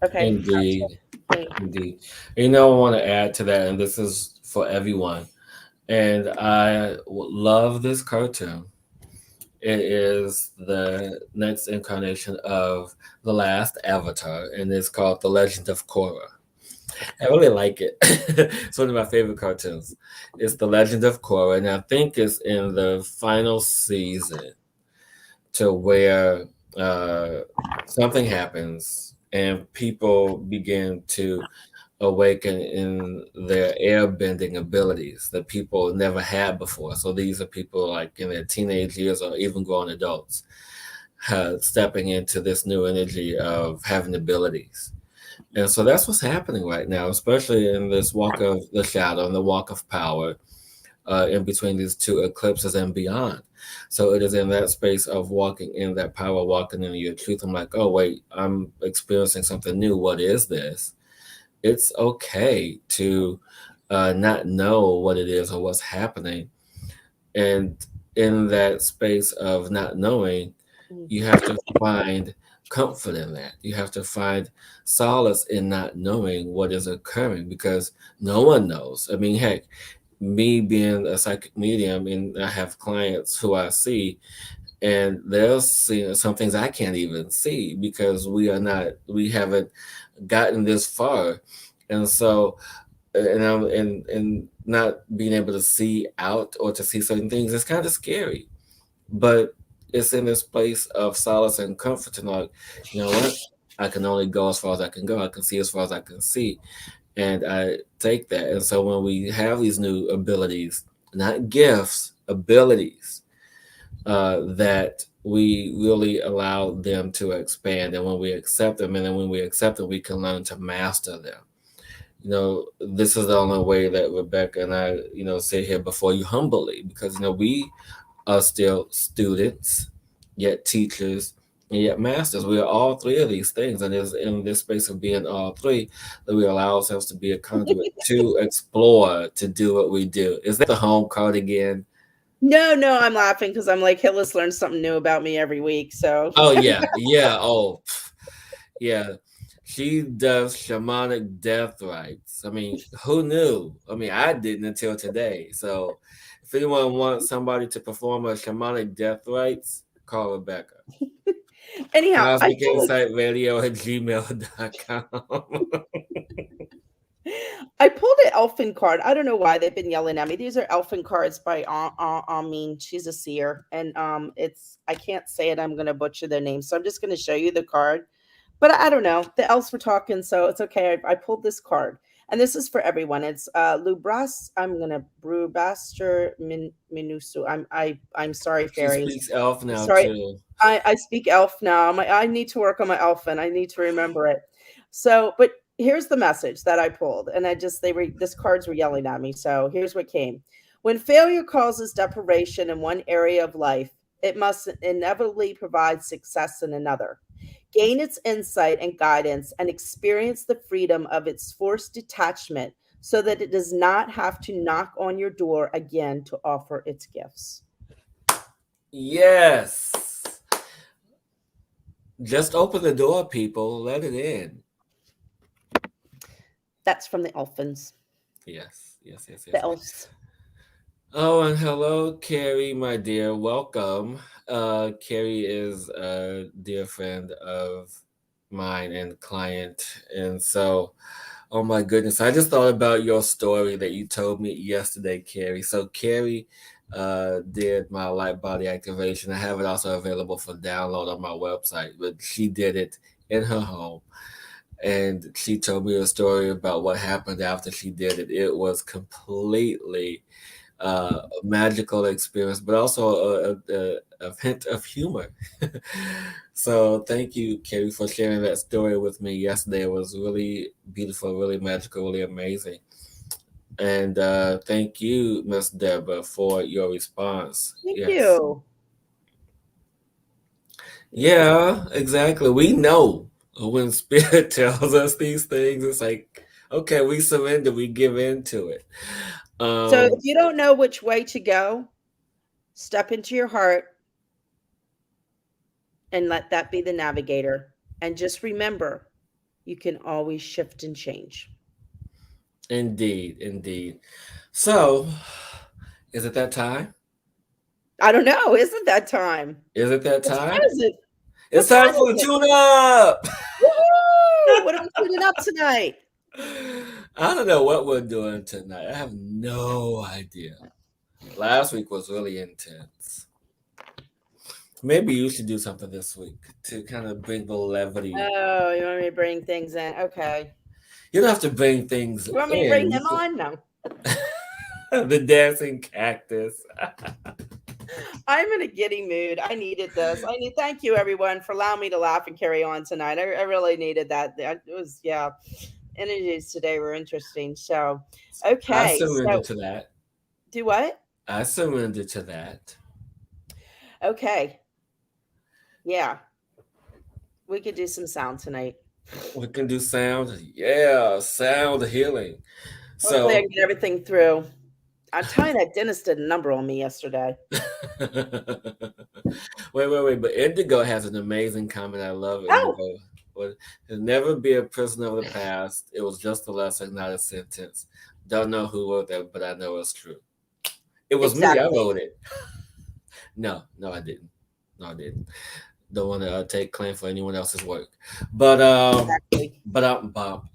Okay, that's Indeed. it. Me. Indeed. I want to add to that, and this is for everyone. And I love this cartoon. It is the next incarnation of the last Avatar, and it's called The Legend of Korra. I really like it. It's one of my favorite cartoons. It's The Legend of Korra, and I think it's in the final season to where uh, something happens and people begin to awaken in their airbending abilities that people never had before. So these are people like in their teenage years or even grown adults stepping into this new energy of having abilities. And so that's what's happening right now, especially in this walk of the shadow and the walk of power, in between these two eclipses and beyond. So it is in that space of walking in that power, walking in your truth. I'm like, oh, wait, I'm experiencing something new. What is this? It's okay to not know what it is or what's happening. And in that space of not knowing, you have to find comfort in that. You have to find solace in not knowing what is occurring because no one knows. I mean, heck, me being a psychic medium, and I have clients who I see, and they'll see some things I can't even see because we haven't gotten this far. And so, and not being able to see out or to see certain things is kind of scary, but it's in this place of solace and comfort and like, you know what, I can only go as far as I can go, I can see as far as I can see, and I take that. And so when we have these new abilities, not gifts, abilities, that we really allow them to expand, and when we accept them, and then when we accept them, we can learn to master them. This is the only way that Rebecka and I, sit here before you humbly, because we are still students, yet teachers, and yet masters. We are all three of these things, and it's in this space of being all three that we allow ourselves to be a conduit to explore, to do what we do. Is that the home card again? No, no, I'm laughing because I'm like, Hillis learns something new about me every week. So Oh yeah, yeah. Oh, yeah. She does shamanic death rites. I mean, who knew? I mean, I didn't until today. So, if anyone wants somebody to perform a shamanic death rites, call Rebecka. anyhow, I Cosmic feel like Insight Radio at gmail.com. I pulled an elfin card. I don't know why they've been yelling at me. These are elfin cards by Amin. She's a seer, and it's I can't say it. I'm gonna butcher their name, so I'm just gonna show you the card. But I don't know. The elves were talking, so it's okay. I pulled this card, and this is for everyone. It's Lubras. I'm gonna Brubaster Minusu. I'm sorry, She fairies. speaks elf I'm now sorry. too. I speak elf now. I need to work on my elfin. I need to remember it. So, but here's the message that I pulled, and this cards were yelling at me. So here's what came: when failure causes deprivation in one area of life, it must inevitably provide success in another. Gain its insight and guidance, and experience the freedom of its forced detachment, so that it does not have to knock on your door again to offer its gifts. Yes. Just open the door, people. Let it in. That's from the Elfins, Yes, yes, yes, the yes. elves. Oh, and hello, Carrie, my dear. Welcome. Carrie is a dear friend of mine and client. And so, oh my goodness, I just thought about your story that you told me yesterday, Carrie. So, Carrie, did my light body activation. I have it also available for download on my website, but she did it in her home. And she told me a story about what happened after she did it. It was completely a magical experience, but also a hint of humor. So thank you, Carrie, for sharing that story with me yesterday. It was really beautiful, really magical, really amazing. And thank you, Miss Deborah, for your response. Thank Yes. you. Yeah. Yeah, exactly. We know when Spirit tells us these things, it's like, okay, we surrender, we give in to it. So Um, if you don't know which way to go, step into your heart and let that be the navigator. And just remember, you can always shift and change. Indeed, indeed. So, is it that time? I don't know. Isn't that time? Is it that What time time? is it? It's What time time for is the it? tune up. Woohoo! What are we tuning up tonight? I don't know what we're doing tonight. I have no idea. Last week was really intense. Maybe you should do something this week to kind of bring the levity. Oh, you want me to bring things in? Okay. You don't have to bring things You want me to bring in. them on? No. The dancing cactus. I'm in a giddy mood. I needed this. Thank you everyone for allowing me to laugh and carry on tonight. I really needed that. It was, yeah. Energies today were interesting. So, I okay. surrender So, to that. do what? I surrender to that. Okay. Yeah. We could do some sound tonight. We can do sound. Yeah, sound healing. Hopefully, I So, can get everything through. I'm telling you, that dentist did a number on me yesterday. wait. But Indigo has an amazing comment. I love Oh, Indigo. But never be a prisoner of the past. It was just a lesson, not a sentence. Don't know who wrote that, but I know it's true. It was me. I exactly. wrote it. No, I didn't. No, I didn't. Don't want to take claim for anyone else's work. But Exactly. bump.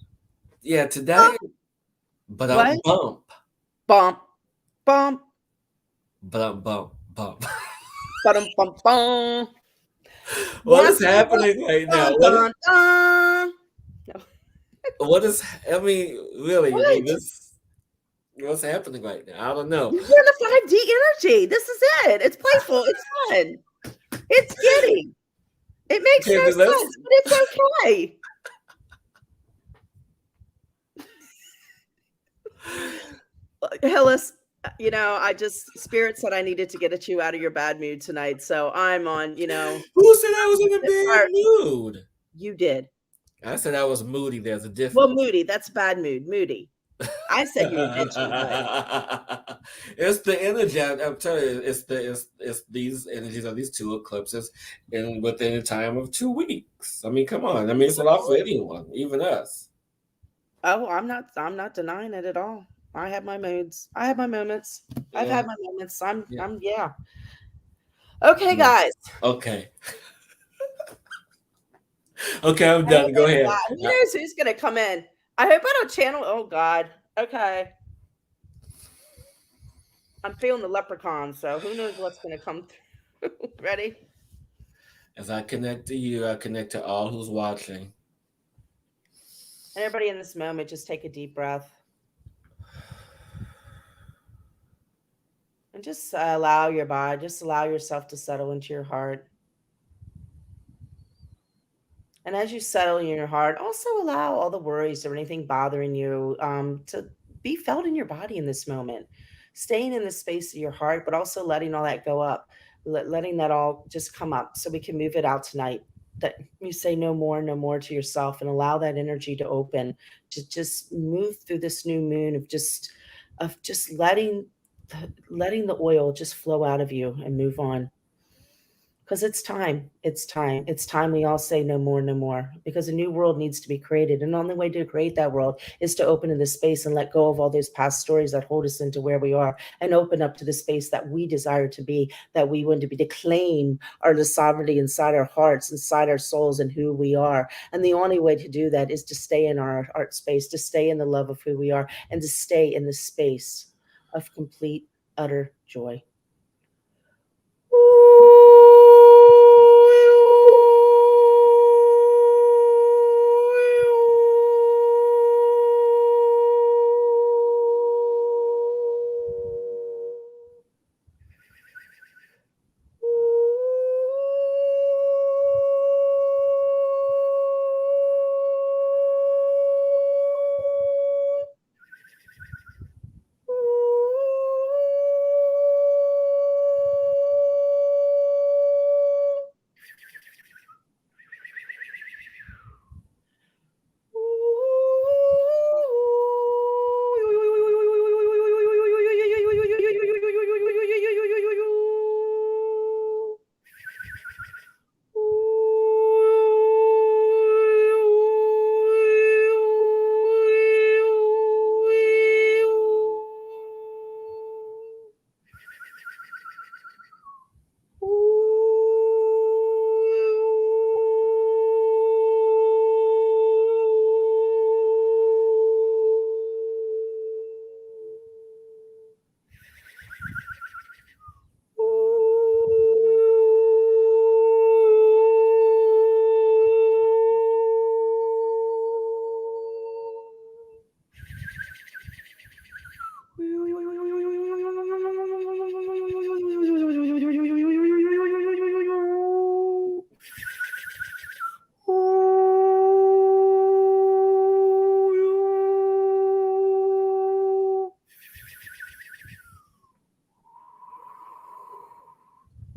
Yeah, today. Bump. What? Bump. Bump. Bump. Bump. Bum, bum, bum. What Yes, is happening right now? dun, dun, dun. No. What is? I mean, really? I mean, What? this. What's happening right now? I don't know. You're in the 5D energy. This is it. It's playful. It's fun. It's giddy. It makes Okay, no but let's. sense, but it's okay. Hillis, I just spirit said I needed to get at you out of your bad mood tonight. So I'm on, Who said I was in a this bad part. mood? You did. I said I was moody. There's a Well, difference. moody. That's bad mood. Moody. I said you were bitchy, but It's the energy. I'm telling you, it's these energies of these two eclipses in within a time of 2 weeks. I mean, come on. I mean, it's a lot for anyone, even us. oh, I'm not denying it at all. I have my moods. I have my moments. I've Yeah, had my moments. I'm yeah, I'm yeah. Okay, yeah. guys. Okay, okay, I'm Oh done. Go my ahead. god. Who knows who's gonna come in? I hope I don't channel. Oh god. Okay. I'm feeling the leprechaun, so who knows what's gonna come through. Ready? As I connect to you, I connect to all who's watching. And everybody in this moment, just take a deep breath and just allow your body, just allow yourself to settle into your heart. And as you settle in your heart, also allow all the worries or anything bothering you to be felt in your body in this moment. Staying in the space of your heart, but also letting all that go up, letting that all just come up so we can move it out tonight. That you say no more to yourself and allow that energy to open, to just move through this new moon of just letting the oil just flow out of you and move on, because it's time. It's time we all say no more, no more, because a new world needs to be created, and the only way to create that world is to open in the space and let go of all those past stories that hold us into where we are, and open up to the space that we desire to be, that we want to be, to claim our the sovereignty inside our hearts, inside our souls, and who we are. And the only way to do that is to stay in our art space, to stay in the love of who we are, and to stay in the space of complete, utter joy.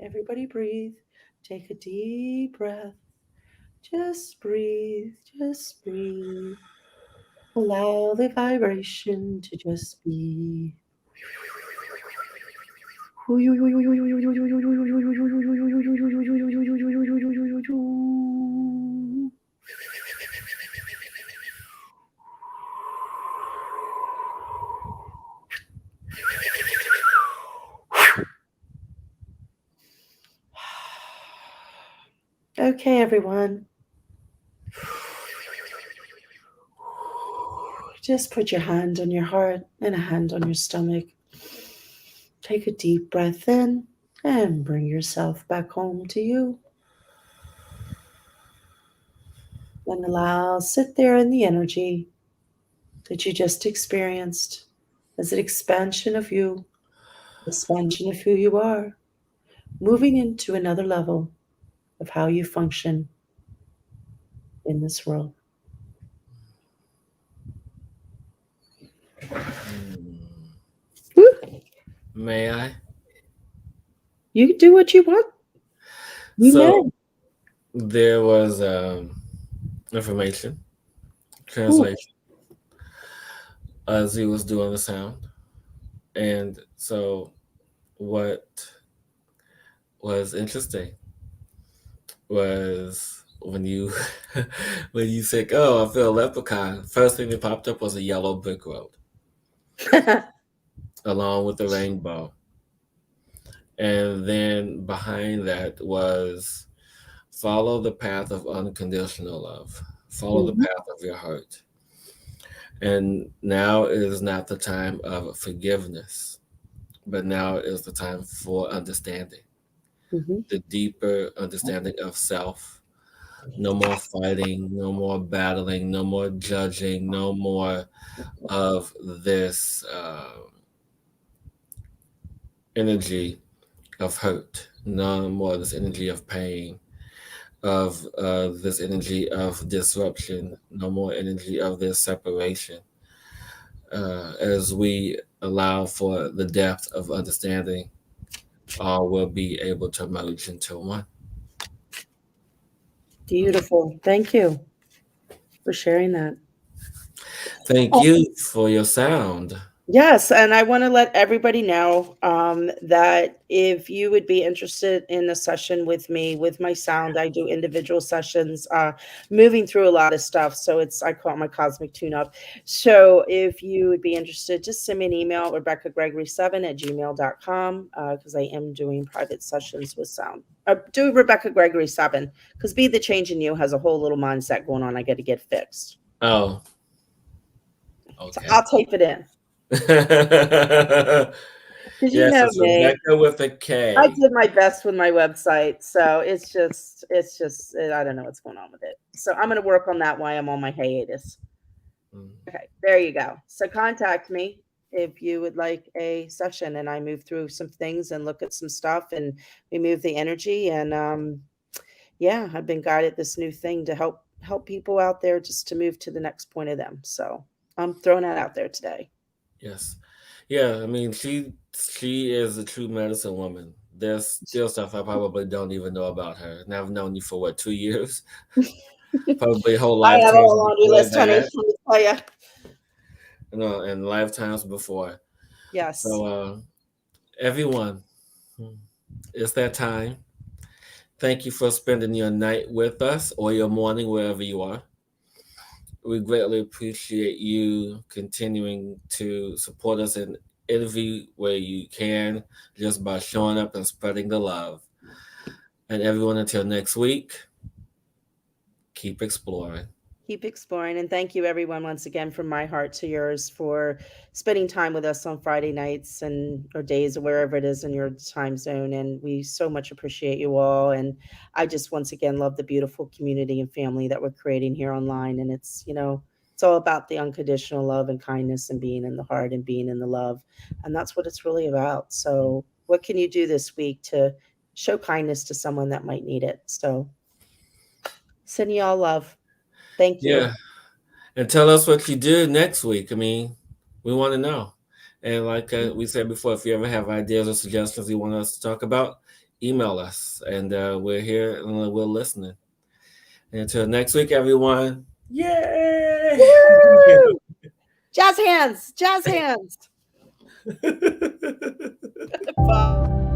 Everybody breathe. Take a deep breath. Just breathe. Just breathe. Allow the vibration to just be. Okay, everyone. Just put your hand on your heart and a hand on your stomach. Take a deep breath in and bring yourself back home to you. And allow, sit there in the energy that you just experienced as an expansion of you, expansion of who you are, moving into another level of how you function in this world. May I? You can do what you want. You So may. there was information Ooh. translation as he was doing the sound, and so what was interesting was when you when you said, "Oh, I feel a leprechaun." First thing that popped up was a yellow brick road, along with the rainbow, and then behind that was follow the path of unconditional love, follow the Mhm, path of your heart, and now is not the time of forgiveness, but now is the time for understanding, mhm. the deeper understanding of self. No more fighting, no more battling, no more judging, no more of this energy of hurt, no more of this energy of pain, of this energy of disruption, no more energy of this separation. As we allow for the depth of understanding, all will be able to merge into one. Beautiful. Thank you for sharing that. Thank you for your sound. Yes, and I want to let everybody know that if you would be interested in a session with me with my sound, I do individual sessions, moving through a lot of stuff. So I call it my cosmic tune up. So if you would be interested, just send me an email, RebeccaGregory7 at gmail.com, because I am doing private sessions with sound. Do Rebecca Gregory 7, because Be the Change in You has a whole little mindset going on. I got to get fixed. Oh, So okay. I'll type it in. Because you Yes, know it's me. Rebecca with a I K. did my best with my website, so I don't know what's going on with it. So I'm going to work on that while I'm on my hiatus. Mm, Okay, there you go. So contact me if you would like a session, and I move through some things and look at some stuff, and we move the energy. And yeah, I've been guided this new thing to help people out there just to move to the next point of them. So I'm throwing that out there today. yes. Yeah, I mean she is a true medicine woman. There's still stuff I probably don't even know about her. And I've known you for what, 2 years? Probably whole I have a lifetimes whole laundry before list, honey. that. Let me tell you. And lifetimes before. Yes. So everyone, it's that time. Thank you for spending your night with us or your morning wherever you are. We greatly appreciate you continuing to support us in every way you can, just by showing up and spreading the love. And everyone, until next week, keep exploring. Keep exploring. And thank you, everyone, once again, from my heart to yours for spending time with us on Friday nights and or days or wherever it is in your time zone. And we so much appreciate you all. And I just once again love the beautiful community and family that we're creating here online. And it's all about the unconditional love and kindness and being in the heart and being in the love. And that's what it's really about. So what can you do this week to show kindness to someone that might need it? So sending y'all love. Thank you. Yeah. And tell us what you do next week. I mean, we want to know. And like we said before, if you ever have ideas or suggestions you want us to talk about, email us, and we're here and we're listening. Until next week, everyone. Yay! Woo! Jazz hands, jazz hands. Bye.